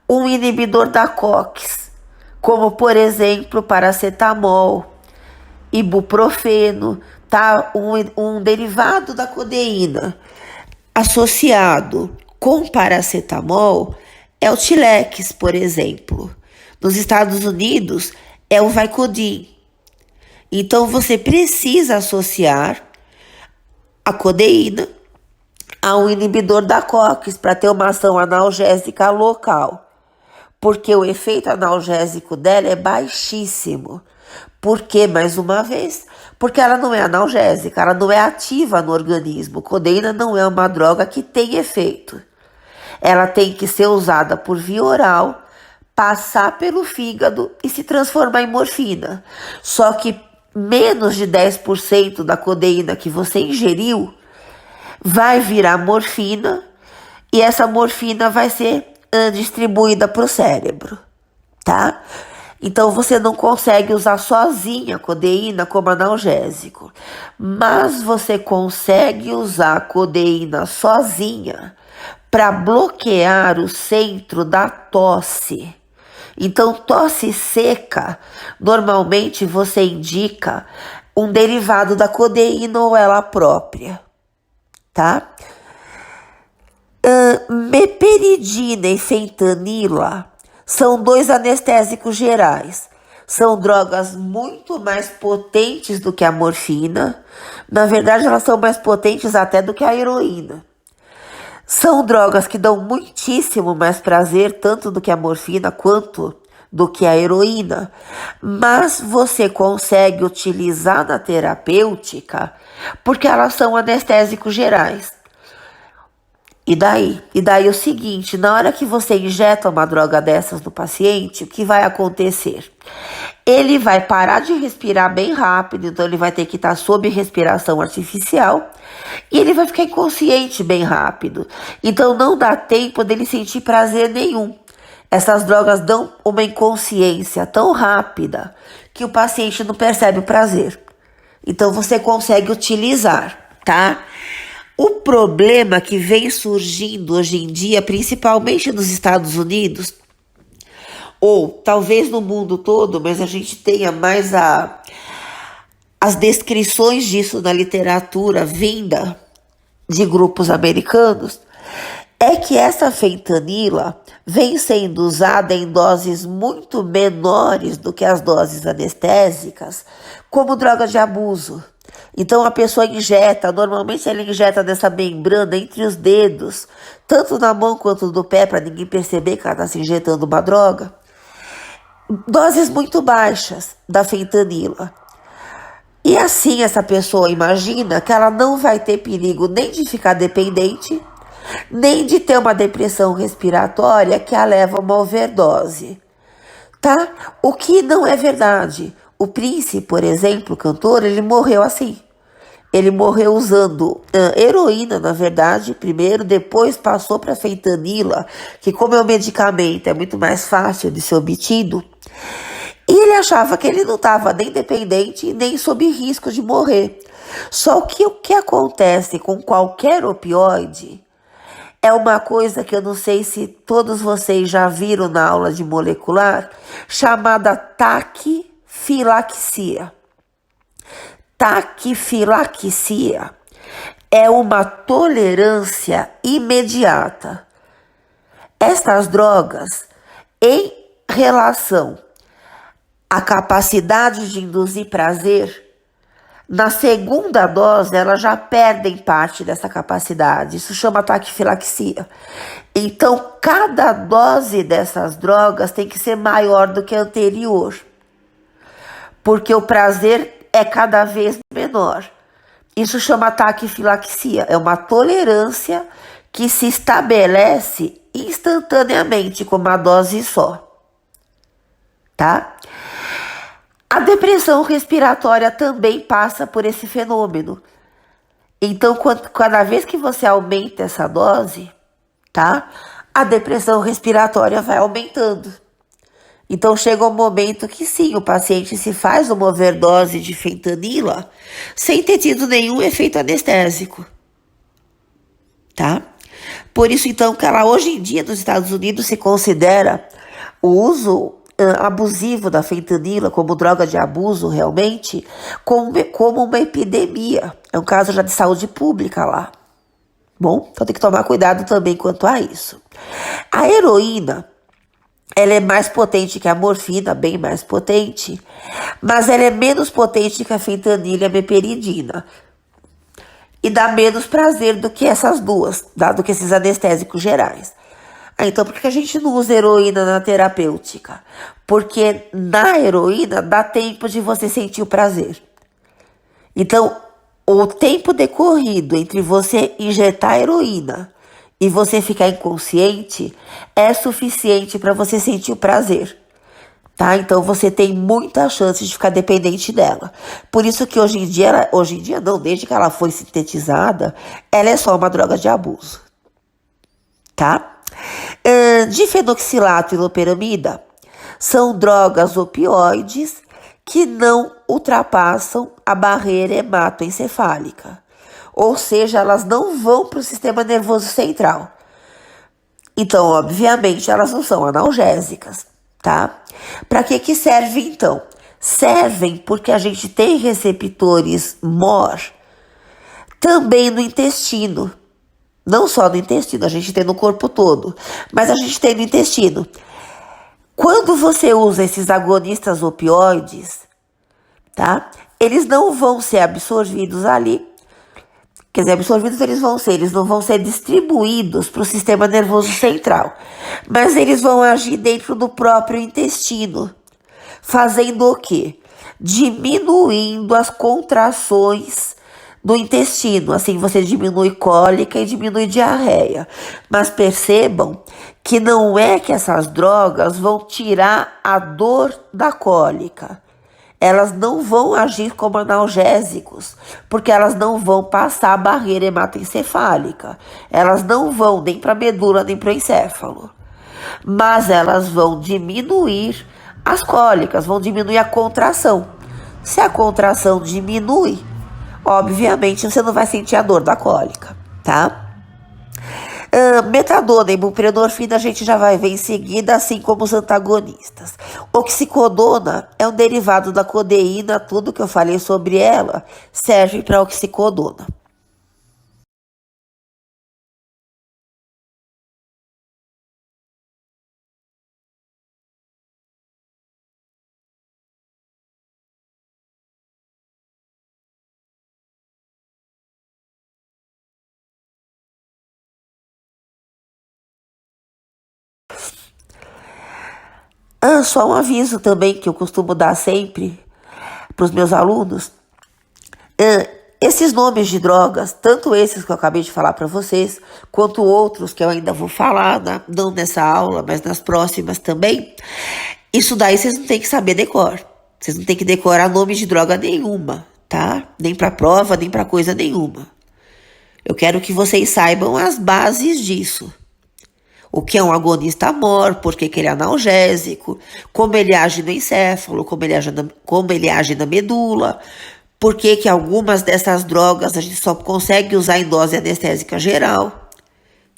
um inibidor da COX, como por exemplo paracetamol, ibuprofeno, tá? Um derivado da codeína associado com paracetamol é o Tilex, por exemplo. Nos Estados Unidos é o Vicodin. Então você precisa associar a codeína a um inibidor da COX para ter uma ação analgésica local, porque o efeito analgésico dela é baixíssimo. Por quê? Mais uma vez, porque ela não é analgésica, ela não é ativa no organismo. Codeína não é uma droga que tem efeito. Ela tem que ser usada por via oral, passar pelo fígado e se transformar em morfina. Só que menos de 10% da codeína que você ingeriu vai virar morfina e essa morfina vai ser distribuída para o cérebro, tá? Então você não consegue usar sozinha a codeína como analgésico, mas você consegue usar a codeína sozinha para bloquear o centro da tosse. Então, tosse seca, normalmente você indica um derivado da codeína ou ela própria, tá? Meperidina e fentanila são 2 anestésicos gerais. São drogas muito mais potentes do que a morfina. Na verdade, elas são mais potentes até do que a heroína. São drogas que dão muitíssimo mais prazer, tanto do que a morfina quanto do que a heroína. Mas você consegue utilizar na terapêutica porque elas são anestésicos gerais. E daí? E daí é o seguinte, na hora que você injeta uma droga dessas no paciente, o que vai acontecer? Ele vai parar de respirar bem rápido, então ele vai ter que estar sob respiração artificial e ele vai ficar inconsciente bem rápido. Então não dá tempo dele sentir prazer nenhum. Essas drogas dão uma inconsciência tão rápida que o paciente não percebe o prazer. Então você consegue utilizar, tá? O problema que vem surgindo hoje em dia, principalmente nos Estados Unidos, ou talvez no mundo todo, mas a gente tenha mais as descrições disso na literatura vinda de grupos americanos, é que essa fentanila vem sendo usada em doses muito menores do que as doses anestésicas, como droga de abuso. Então a pessoa injeta, normalmente ela injeta nessa membrana entre os dedos, tanto na mão quanto no pé, para ninguém perceber que ela está se injetando uma droga. Doses muito baixas da fentanila. E assim essa pessoa imagina que ela não vai ter perigo nem de ficar dependente, nem de ter uma depressão respiratória que a leva a uma overdose, tá? O que não é verdade. O Prince, por exemplo, o cantor, ele morreu assim. Ele morreu usando heroína, na verdade, primeiro, depois passou para fentanila, que como é um medicamento, é muito mais fácil de ser obtido. E ele achava que ele não estava nem dependente, nem sob risco de morrer. Só que o que acontece com qualquer opioide é uma coisa que eu não sei se todos vocês já viram na aula de molecular, chamada taquifilaxia. Taquifilaxia é uma tolerância imediata. Estas drogas, em relação à capacidade de induzir prazer, na segunda dose elas já perdem parte dessa capacidade. Isso chama taquifilaxia. Então, cada dose dessas drogas tem que ser maior do que a anterior, porque o prazer é cada vez menor. Isso chama taquifilaxia. É uma tolerância que se estabelece instantaneamente com uma dose só, tá? A depressão respiratória também passa por esse fenômeno. Então, cada vez que você aumenta essa dose, tá? A depressão respiratória vai aumentando. Então chega um momento que sim, o paciente se faz uma overdose de fentanila sem ter tido nenhum efeito anestésico, tá? Por isso então que ela hoje em dia nos Estados Unidos se considera o uso abusivo da fentanila como droga de abuso realmente como uma epidemia. É um caso já de saúde pública lá. Bom, então tem que tomar cuidado também quanto a isso. A heroína, ela é mais potente que a morfina, bem mais potente, mas ela é menos potente que a fentanila e a meperidina. E dá menos prazer do que essas duas, do que esses anestésicos gerais. Então, por que a gente não usa heroína na terapêutica? Porque na heroína dá tempo de você sentir o prazer. Então, o tempo decorrido entre você injetar heroína e você ficar inconsciente é suficiente para você sentir o prazer, tá? Então você tem muita chance de ficar dependente dela. Por isso que hoje em dia não, desde que ela foi sintetizada, ela é só uma droga de abuso, tá? Difenoxilato e loperamida são drogas opioides que não ultrapassam a barreira hematoencefálica. Ou seja, elas não vão para o sistema nervoso central. Então, obviamente, elas não são analgésicas, tá? Para que servem, então? Servem porque a gente tem receptores MOR também no intestino. Não só no intestino, a gente tem no corpo todo, mas a gente tem no intestino. Quando você usa esses agonistas opioides, tá? Eles não vão ser absorvidos ali. Quer dizer, absorvidos eles não vão ser distribuídos para o sistema nervoso central, mas eles vão agir dentro do próprio intestino, fazendo o quê? Diminuindo as contrações no intestino. Assim você diminui cólica e diminui diarreia. Mas percebam que não é que essas drogas vão tirar a dor da cólica. Elas não vão agir como analgésicos, porque elas não vão passar a barreira hematoencefálica. Elas não vão nem para a medula nem para o encéfalo. Mas elas vão diminuir as cólicas, vão diminuir a contração. Se a contração diminui, obviamente você não vai sentir a dor da cólica, tá? Metadona e buprenorfina a gente já vai ver em seguida, assim como os antagonistas. Oxicodona é um derivado da codeína, tudo que eu falei sobre ela serve para oxicodona. Só um aviso também que eu costumo dar sempre para os meus alunos. Esses nomes de drogas, tanto esses que eu acabei de falar para vocês, quanto outros que eu ainda vou falar, não nessa aula, mas nas próximas também, isso daí vocês não tem que saber decor. Vocês não tem que decorar nome de droga nenhuma, tá? Nem para prova, nem para coisa nenhuma. Eu quero que vocês saibam as bases disso. O que é um agonista amor, por que ele é analgésico, como ele age no encéfalo, como ele age na medula, por que algumas dessas drogas a gente só consegue usar em dose anestésica geral,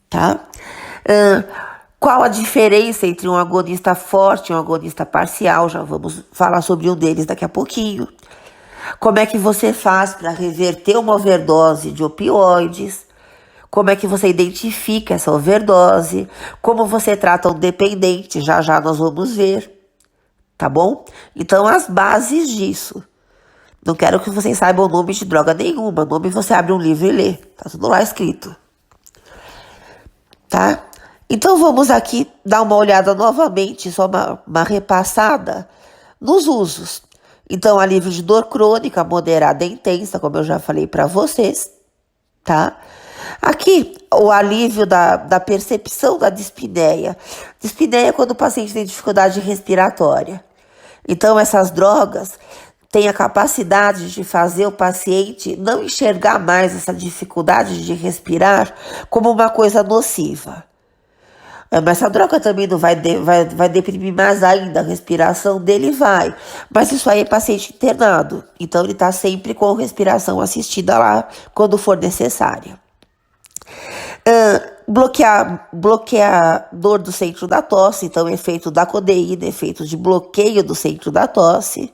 tá? Qual a diferença entre um agonista forte e um agonista parcial? Já vamos falar sobre um deles daqui a pouquinho. Como é que você faz para reverter uma overdose de opioides? Como é que você identifica essa overdose? Como você trata um dependente? Já já nós vamos ver, tá bom? Então, as bases disso. Não quero que vocês saibam o nome de droga nenhuma. O nome você abre um livro e lê. Tá tudo lá escrito. Tá? Então, vamos aqui dar uma olhada novamente, só uma repassada nos usos. Então, alívio de dor crônica, moderada e intensa, como eu já falei para vocês, tá? Aqui, o alívio da percepção da dispneia. Dispneia é quando o paciente tem dificuldade respiratória. Então, essas drogas têm a capacidade de fazer o paciente não enxergar mais essa dificuldade de respirar como uma coisa nociva. Mas essa droga também não vai deprimir mais ainda a respiração dele, vai. Mas isso aí é paciente internado. Então, ele está sempre com respiração assistida lá, quando for necessária. Bloqueador do centro da tosse, então efeito da codeína, efeito de bloqueio do centro da tosse.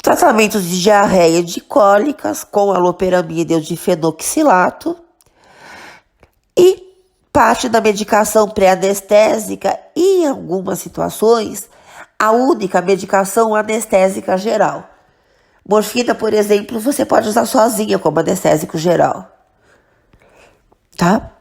Tratamento de diarreia e de cólicas com aloperamida e o difenoxilato. E parte da medicação pré-anestésica e, em algumas situações, a única medicação anestésica geral. Morfina, por exemplo, você pode usar sozinha como anestésico geral. Tá?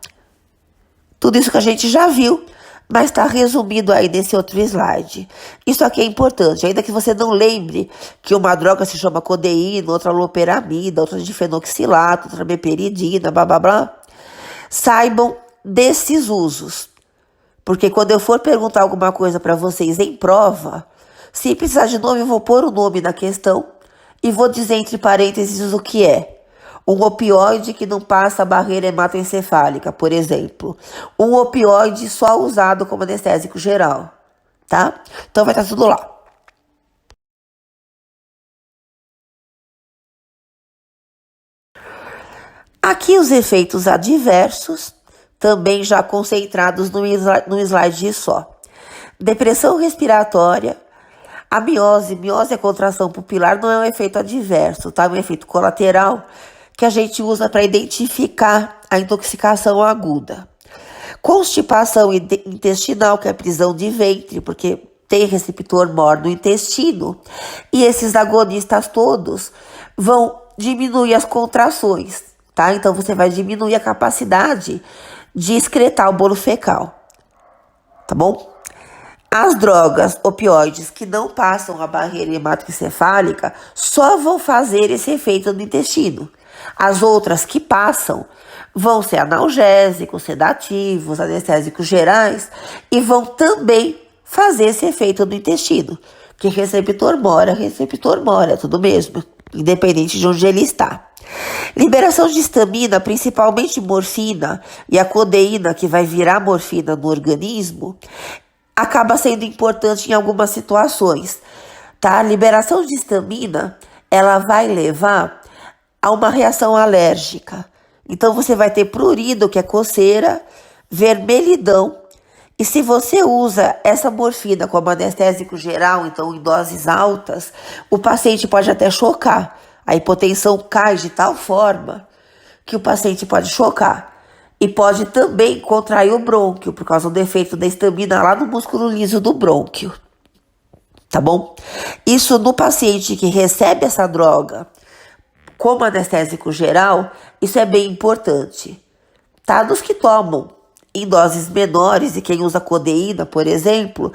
Tudo isso que a gente já viu, mas está resumido aí nesse outro slide. Isso aqui é importante, ainda que você não lembre que uma droga se chama codeína, outra loperamida, outra difenoxilato, outra meperidina, blá blá blá. Saibam desses usos, porque quando eu for perguntar alguma coisa para vocês em prova, se precisar de nome, eu vou pôr o nome na questão e vou dizer entre parênteses o que é. Um opioide que não passa a barreira hematoencefálica, por exemplo. Um opioide só usado como anestésico geral, tá? Então vai estar tudo lá. Aqui os efeitos adversos, também já concentrados num slide só. Depressão respiratória, a miose é contração pupilar, não é um efeito adverso, tá? É um efeito colateral que a gente usa para identificar a intoxicação aguda. Constipação intestinal, que é prisão de ventre, porque tem receptor mor no intestino. E esses agonistas todos vão diminuir as contrações, tá? Então você vai diminuir a capacidade de excretar o bolo fecal, tá bom? As drogas opioides que não passam a barreira hematoencefálica só vão fazer esse efeito no intestino. As outras que passam vão ser analgésicos, sedativos, anestésicos gerais e vão também fazer esse efeito no intestino. Que receptor mora, é tudo mesmo, independente de onde ele está. Liberação de histamina, principalmente morfina e a codeína, que vai virar morfina no organismo, acaba sendo importante em algumas situações, tá? A liberação de histamina, ela vai levar a uma reação alérgica. Então você vai ter prurido, que é coceira, vermelhidão. E se você usa essa morfina como anestésico geral, então em doses altas, o paciente pode até chocar. A hipotensão cai de tal forma que o paciente pode chocar. E pode também contrair o brônquio, por causa do efeito da histamina lá no músculo liso do brônquio. Tá bom? Isso no paciente que recebe essa droga como anestésico geral, isso é bem importante. Tá? Nos que tomam em doses menores, e quem usa codeína, por exemplo,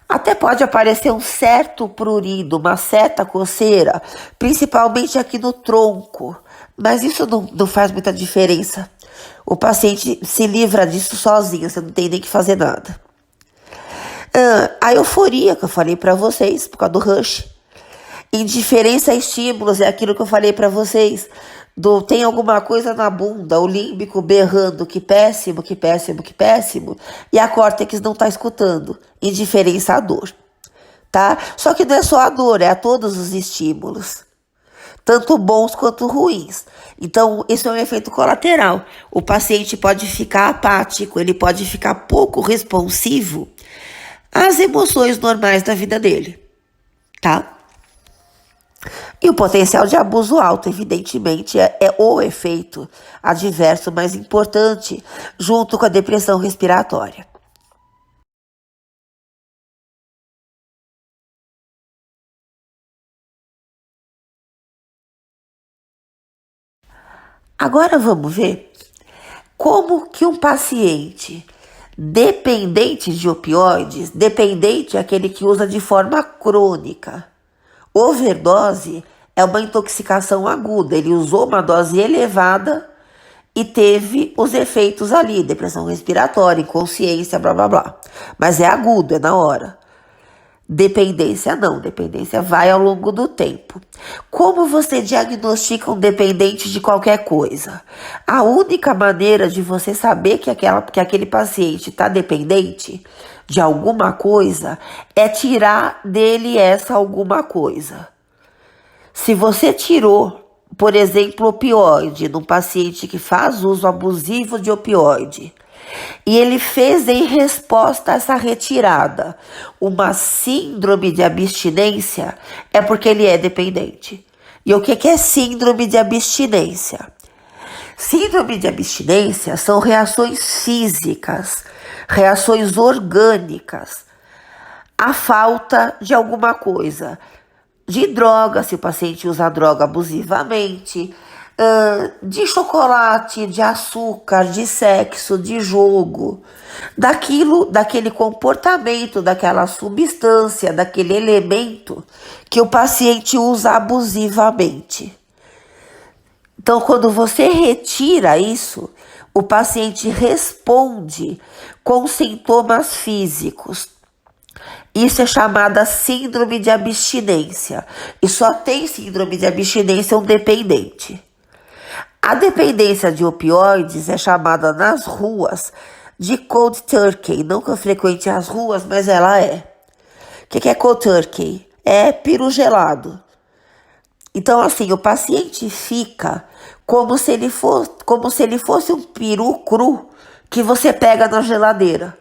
até pode aparecer um certo prurido, uma certa coceira, principalmente aqui no tronco. Mas isso não faz muita diferença. O paciente se livra disso sozinho, você não tem nem que fazer nada. A euforia que eu falei para vocês, por causa do rush. Indiferença a estímulos, é aquilo que eu falei para vocês. Tem alguma coisa na bunda, o límbico berrando, que péssimo, que péssimo, que péssimo. E a córtex não tá escutando. Indiferença à dor, tá? Só que não é só a dor, é a todos os estímulos. Tanto bons quanto ruins. Então, isso é um efeito colateral. O paciente pode ficar apático, ele pode ficar pouco responsivo às emoções normais da vida dele, tá? E o potencial de abuso alto, evidentemente, é o efeito adverso mais importante, junto com a depressão respiratória. Agora vamos ver como que um paciente dependente de opioides, dependente é aquele que usa de forma crônica. Overdose é uma intoxicação aguda, ele usou uma dose elevada e teve os efeitos ali, depressão respiratória, inconsciência, blá blá blá. Mas é agudo, é na hora. Dependência não, dependência vai ao longo do tempo. Como você diagnostica um dependente de qualquer coisa? A única maneira de você saber que aquele paciente está dependente de alguma coisa é tirar dele essa alguma coisa. Se você tirou, por exemplo, opioide num paciente que faz uso abusivo de opioide, e ele fez em resposta a essa retirada uma síndrome de abstinência, é porque ele é dependente. E o que é síndrome de abstinência? Síndrome de abstinência são reações físicas, reações orgânicas, à falta de alguma coisa. De droga, se o paciente usa droga abusivamente, de chocolate, de açúcar, de sexo, de jogo, daquele comportamento, daquela substância, daquele elemento que o paciente usa abusivamente. Então, quando você retira isso, o paciente responde com sintomas físicos. Isso é chamada síndrome de abstinência. E só tem síndrome de abstinência um dependente. A dependência de opioides é chamada nas ruas de cold turkey. Não que eu frequente as ruas, mas ela é. O que é cold turkey? É peru gelado. Então, assim, o paciente fica como se ele fosse um peru cru que você pega na geladeira.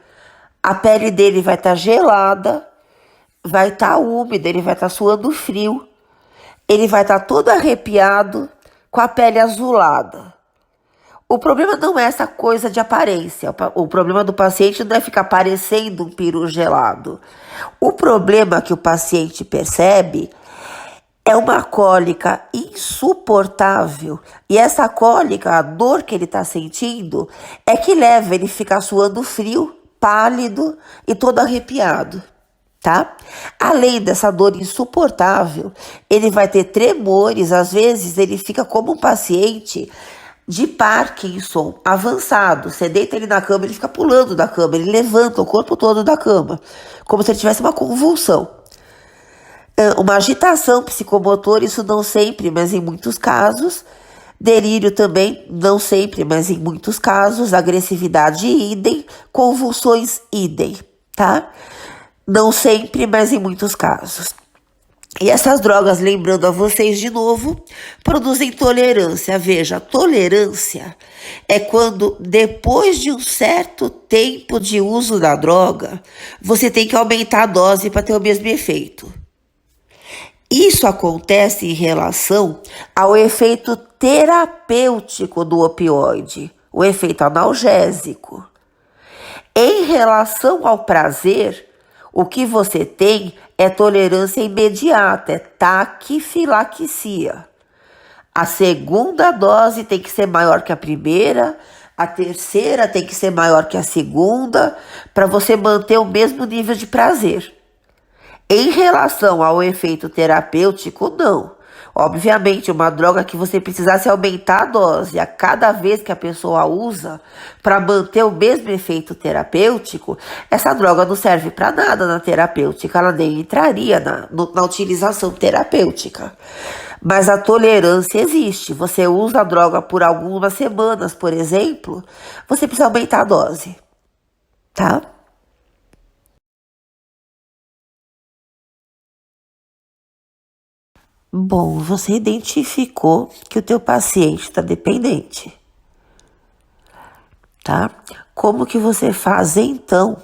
A pele dele vai estar gelada, vai estar úmida, ele vai estar suando frio, ele vai estar todo arrepiado, com a pele azulada. O problema não é essa coisa de aparência. O problema do paciente não é ficar parecendo um peru gelado. O problema que o paciente percebe é uma cólica insuportável. E essa cólica, a dor que ele está sentindo, é que leva ele a ficar suando frio, pálido e todo arrepiado. tá? Além dessa dor insuportável, ele vai ter tremores, às vezes ele fica como um paciente de Parkinson avançado. Você deita ele na cama, ele fica pulando da cama, ele levanta o corpo todo da cama, como se ele tivesse uma convulsão. Uma agitação psicomotora, isso não sempre, mas em muitos casos. Delírio também, não sempre, mas em muitos casos. Agressividade, idem. Convulsões, idem, tá? Não sempre, mas em muitos casos. E essas drogas, lembrando a vocês de novo, produzem tolerância. Veja, tolerância é quando, depois de um certo tempo de uso da droga, você tem que aumentar a dose para ter o mesmo efeito. Isso acontece em relação ao efeito terapêutico do opioide, o efeito analgésico. Em relação ao prazer, o que você tem é tolerância imediata, é taquifilaxia. A segunda dose tem que ser maior que a primeira, a terceira tem que ser maior que a segunda, para você manter o mesmo nível de prazer. Em relação ao efeito terapêutico, não. Obviamente, uma droga que você precisasse aumentar a dose a cada vez que a pessoa usa para manter o mesmo efeito terapêutico, essa droga não serve para nada na terapêutica, ela nem entraria na utilização terapêutica. Mas a tolerância existe. Você usa a droga por algumas semanas, por exemplo, você precisa aumentar a dose, tá? Bom, você identificou que o teu paciente está dependente, tá? Como que você faz então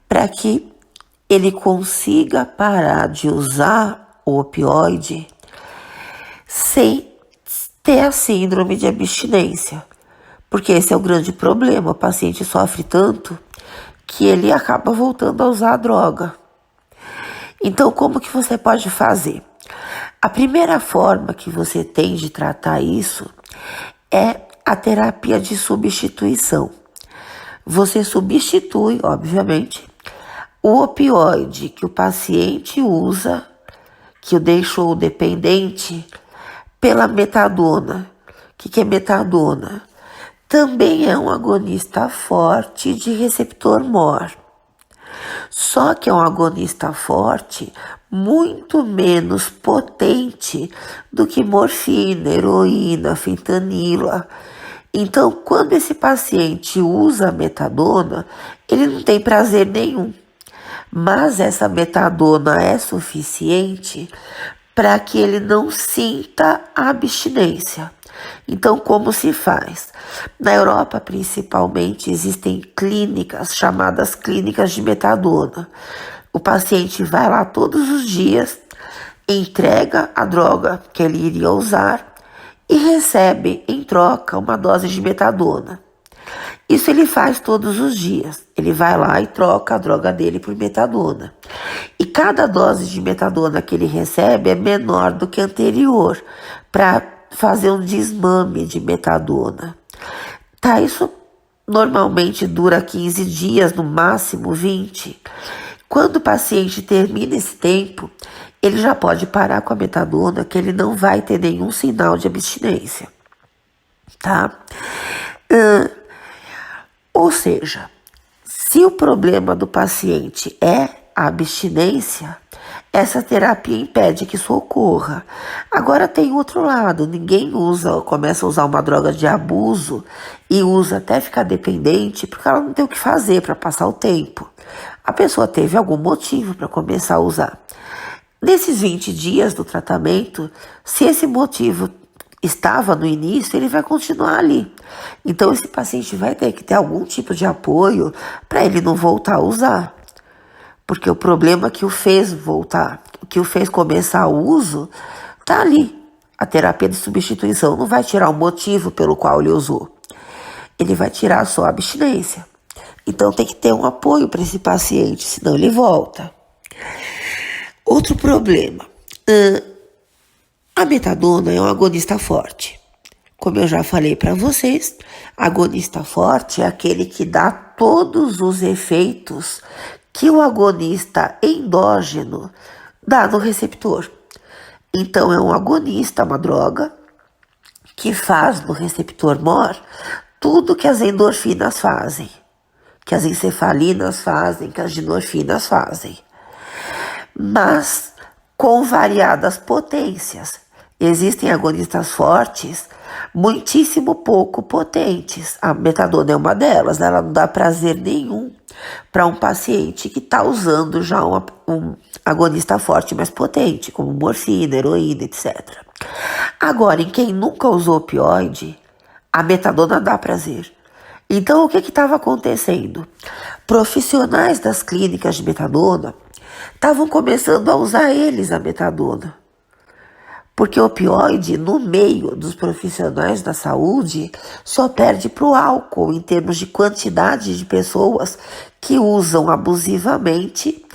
para que ele consiga parar de usar o opioide sem ter a síndrome de abstinência? Porque esse é o grande problema, o paciente sofre tanto que ele acaba voltando a usar a droga. Então, como que você pode fazer? A primeira forma que você tem de tratar isso é a terapia de substituição. Você substitui, obviamente, o opioide que o paciente usa, que o deixou dependente, pela metadona. O que é metadona? Também é um agonista forte de receptor MOR. Só que é um agonista forte muito menos potente do que morfina, heroína, fentanila. Então, quando esse paciente usa a metadona, ele não tem prazer nenhum. Mas essa metadona é suficiente para que ele não sinta a abstinência. Então, como se faz? Na Europa, principalmente, existem clínicas chamadas clínicas de metadona. O paciente vai lá todos os dias, entrega a droga que ele iria usar e recebe em troca uma dose de metadona. Isso ele faz todos os dias. Ele vai lá e troca a droga dele por metadona. E cada dose de metadona que ele recebe é menor do que a anterior, para fazer um desmame de metadona. Tá, isso normalmente dura 15 dias, no máximo 20. Quando o paciente termina esse tempo, ele já pode parar com a metadona, que ele não vai ter nenhum sinal de abstinência, tá? Ou seja, se o problema do paciente é a abstinência, essa terapia impede que isso ocorra. Agora tem outro lado, ninguém começa a usar uma droga de abuso e usa até ficar dependente porque ela não tem o que fazer para passar o tempo. A pessoa teve algum motivo para começar a usar. Nesses 20 dias do tratamento, se esse motivo estava no início, ele vai continuar ali. Então esse paciente vai ter que ter algum tipo de apoio para ele não voltar a usar. Porque o problema que o fez voltar, que o fez começar o uso, tá ali. A terapia de substituição não vai tirar o motivo pelo qual ele usou. Ele vai tirar só a abstinência. Então tem que ter um apoio para esse paciente, senão ele volta. Outro problema. A metadona é um agonista forte. Como eu já falei para vocês, agonista forte é aquele que dá todos os efeitos que o agonista endógeno dá no receptor. Então é um agonista, uma droga, que faz no receptor MOR tudo que as endorfinas fazem, que as encefalinas fazem, que as ginorfinas fazem, mas com variadas potências. Existem agonistas fortes, muitíssimo pouco potentes. A metadona é uma delas, ela não dá prazer nenhum para um paciente que está usando já um agonista forte mais potente, como morfina, heroína, etc. Agora, em quem nunca usou opioide, a metadona dá prazer. Então, o que estava acontecendo? Profissionais das clínicas de metadona estavam começando a usar eles a metadona. Porque o opioide, no meio dos profissionais da saúde, só perde para o álcool em termos de quantidade de pessoas que usam abusivamente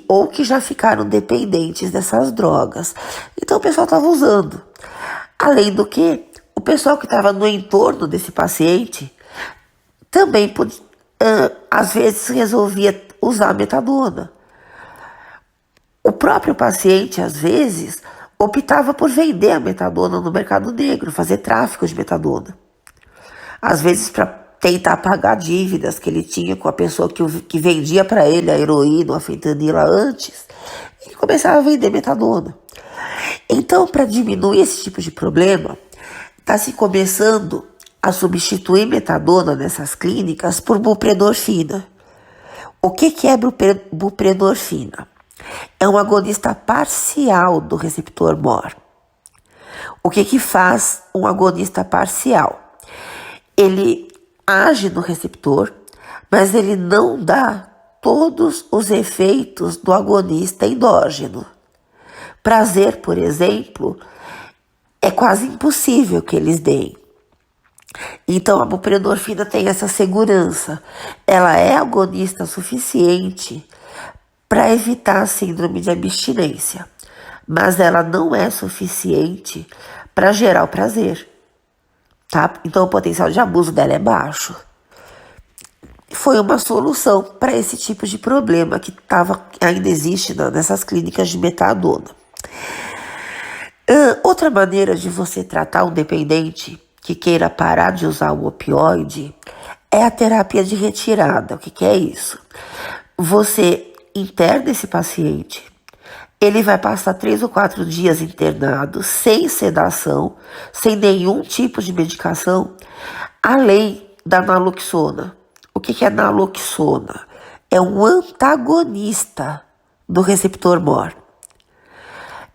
ou que já ficaram dependentes dessas drogas. Então o pessoal estava usando. Além do que, o pessoal que estava no entorno desse paciente também, às vezes, resolvia usar metadona. O próprio paciente, às vezes, optava por vender a metadona no mercado negro, fazer tráfico de metadona. Às vezes para tentar pagar dívidas que ele tinha com a pessoa que vendia para ele a heroína ou a fentanila antes, ele começava a vender metadona. Então, para diminuir esse tipo de problema, está se começando a substituir metadona nessas clínicas por buprenorfina. O que é buprenorfina? É um agonista parcial do receptor MOR. O que faz um agonista parcial? Ele age no receptor, mas ele não dá todos os efeitos do agonista endógeno. Prazer, por exemplo, é quase impossível que eles deem. Então a buprenorfina tem essa segurança. Ela é agonista suficiente para evitar a síndrome de abstinência, mas ela não é suficiente para gerar o prazer, tá? Então o potencial de abuso dela é baixo. Foi uma solução para esse tipo de problema que ainda existe nessas clínicas de metadona. Outra maneira de você tratar um dependente que queira parar de usar o opioide é a terapia de retirada. O que é isso? Você interna esse paciente, ele vai passar 3 ou 4 dias internado, sem sedação, sem nenhum tipo de medicação, além da naloxona. O que é naloxona? É um antagonista do receptor MOR.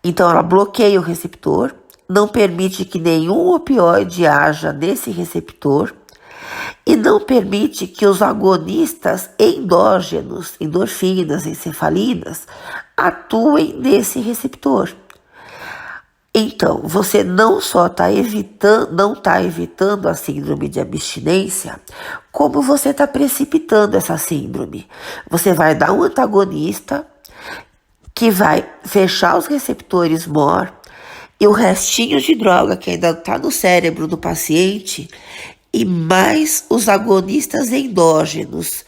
Então ela bloqueia o receptor, não permite que nenhum opioide haja nesse receptor e não permite que os agonistas endógenos, endorfinas, encefalinas, atuem nesse receptor. Então, você não só não está evitando a síndrome de abstinência, como você está precipitando essa síndrome. Você vai dar um antagonista que vai fechar os receptores MOR e o restinho de droga que ainda está no cérebro do paciente e mais os agonistas endógenos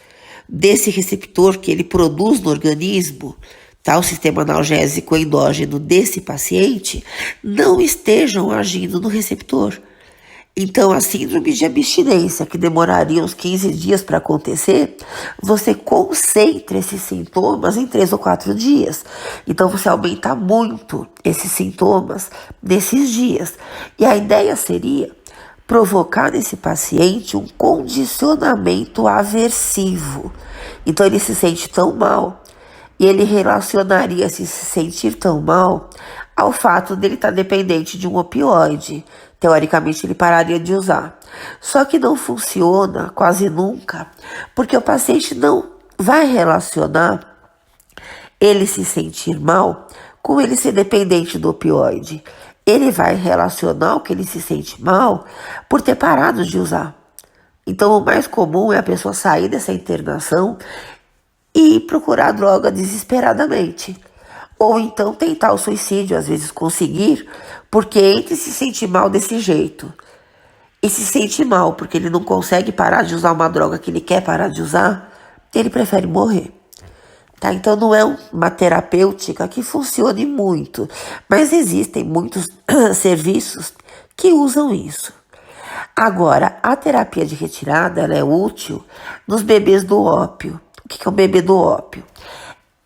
desse receptor que ele produz no organismo, tá? O sistema analgésico endógeno desse paciente, não estejam agindo no receptor. Então, a síndrome de abstinência, que demoraria uns 15 dias para acontecer, você concentra esses sintomas em 3 ou 4 dias. Então, você aumenta muito esses sintomas nesses dias. E a ideia seria provocar nesse paciente um condicionamento aversivo. Então ele se sente tão mal e ele relacionaria se sentir tão mal ao fato dele estar dependente de um opioide. Teoricamente ele pararia de usar. Só que não funciona quase nunca, porque o paciente não vai relacionar ele se sentir mal com ele ser dependente do opioide. Ele vai relacionar o que ele se sente mal por ter parado de usar. Então, o mais comum é a pessoa sair dessa internação e procurar droga desesperadamente. Ou então tentar o suicídio, às vezes conseguir, porque entre se sentir mal desse jeito e se sente mal porque ele não consegue parar de usar uma droga que ele quer parar de usar, ele prefere morrer. Tá? Então não é uma terapêutica que funcione muito, mas existem muitos serviços que usam isso. Agora, a terapia de retirada ela é útil nos bebês do ópio. O que é um bebê do ópio?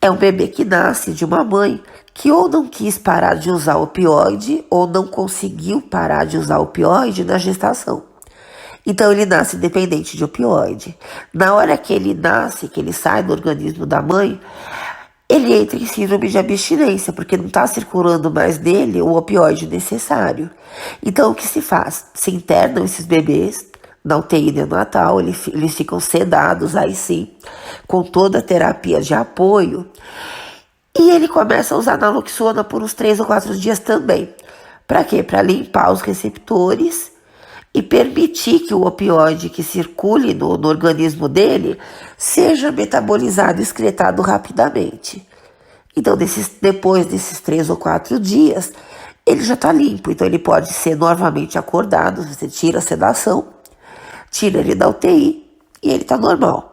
É um bebê que nasce de uma mãe que ou não quis parar de usar opioide ou não conseguiu parar de usar opioide na gestação. Então ele nasce dependente de opioide. Na hora que ele nasce, que ele sai do organismo da mãe, ele entra em síndrome de abstinência, porque não está circulando mais nele o opioide necessário. Então o que se faz? Se internam esses bebês na UTI neonatal, eles ficam sedados, aí sim, com toda a terapia de apoio. E ele começa a usar naloxona por uns 3 ou 4 dias também. Para quê? Para limpar os receptores e permitir que o opioide que circule no organismo seja metabolizado e excretado rapidamente. Então, depois desses 3 ou 4 dias, ele já está limpo. Então, ele pode ser novamente acordado. Você tira a sedação, tira ele da UTI e ele está normal.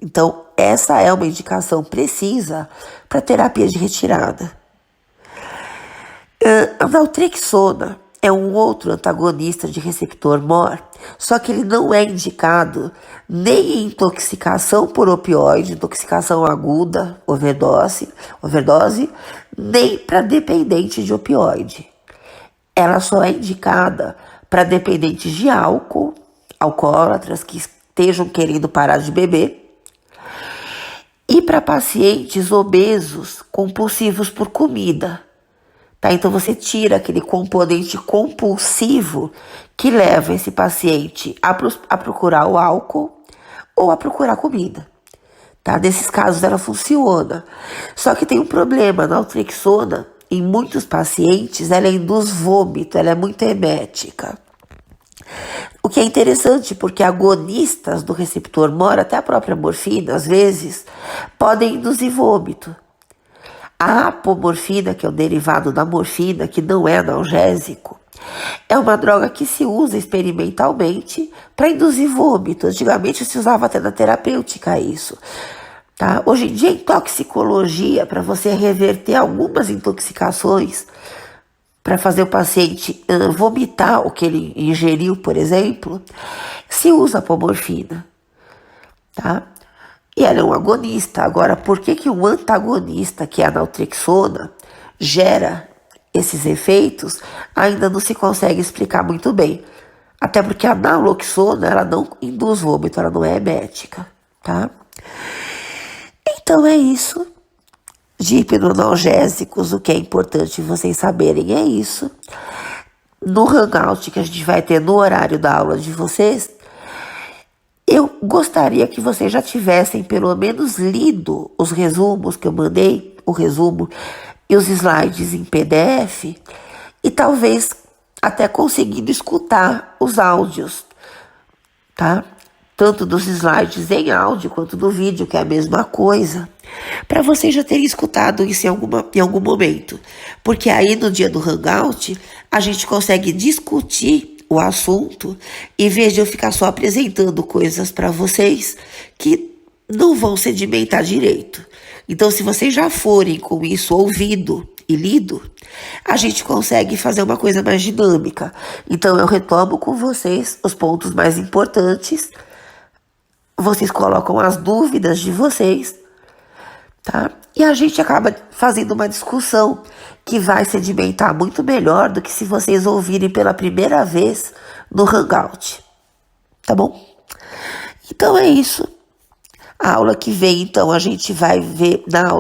Então, essa é uma indicação precisa para terapia de retirada. A naltrexona é um outro antagonista de receptor MOR, só que ele não é indicado nem em intoxicação por opioide, intoxicação aguda, overdose, nem para dependente de opioide. Ela só é indicada para dependentes de álcool, alcoólatras que estejam querendo parar de beber, e para pacientes obesos compulsivos por comida. Tá? Então você tira aquele componente compulsivo que leva esse paciente a procurar o álcool ou a procurar comida. Tá? Nesses casos ela funciona. Só que tem um problema, a naltrexona, em muitos pacientes, ela induz vômito, ela é muito emética. O que é interessante, porque agonistas do receptor MOR, até a própria morfina, às vezes, podem induzir vômito. A apomorfina, que é o derivado da morfina, que não é analgésico, é uma droga que se usa experimentalmente para induzir vômito. Antigamente se usava até na terapêutica isso. Tá? Hoje em dia, em toxicologia, para você reverter algumas intoxicações, para fazer o paciente vomitar o que ele ingeriu, por exemplo, se usa apomorfina, tá? E ela é um agonista. Agora, por que um antagonista, que é a naltrexona, gera esses efeitos, ainda não se consegue explicar muito bem. Até porque a naloxona, ela não induz vômito, ela não é emética, tá? Então é isso. De hipnoanalgésicos, o que é importante vocês saberem é isso. No Hangout que a gente vai ter no horário da aula de vocês, eu gostaria que vocês já tivessem pelo menos lido os resumos que eu mandei, o resumo e os slides em PDF, e talvez até conseguindo escutar os áudios, tá? Tanto dos slides em áudio quanto do vídeo, que é a mesma coisa, para vocês já terem escutado isso em algum momento. Porque aí no dia do Hangout, a gente consegue discutir o assunto, em vez de eu ficar só apresentando coisas para vocês que não vão sedimentar direito. Então, se vocês já forem com isso ouvido e lido, a gente consegue fazer uma coisa mais dinâmica. Então, eu retomo com vocês os pontos mais importantes. Vocês colocam as dúvidas de vocês, tá? E a gente acaba fazendo uma discussão que vai sedimentar muito melhor do que se vocês ouvirem pela primeira vez no Hangout, tá bom? Então é isso. A aula que vem, então, a gente vai ver na aula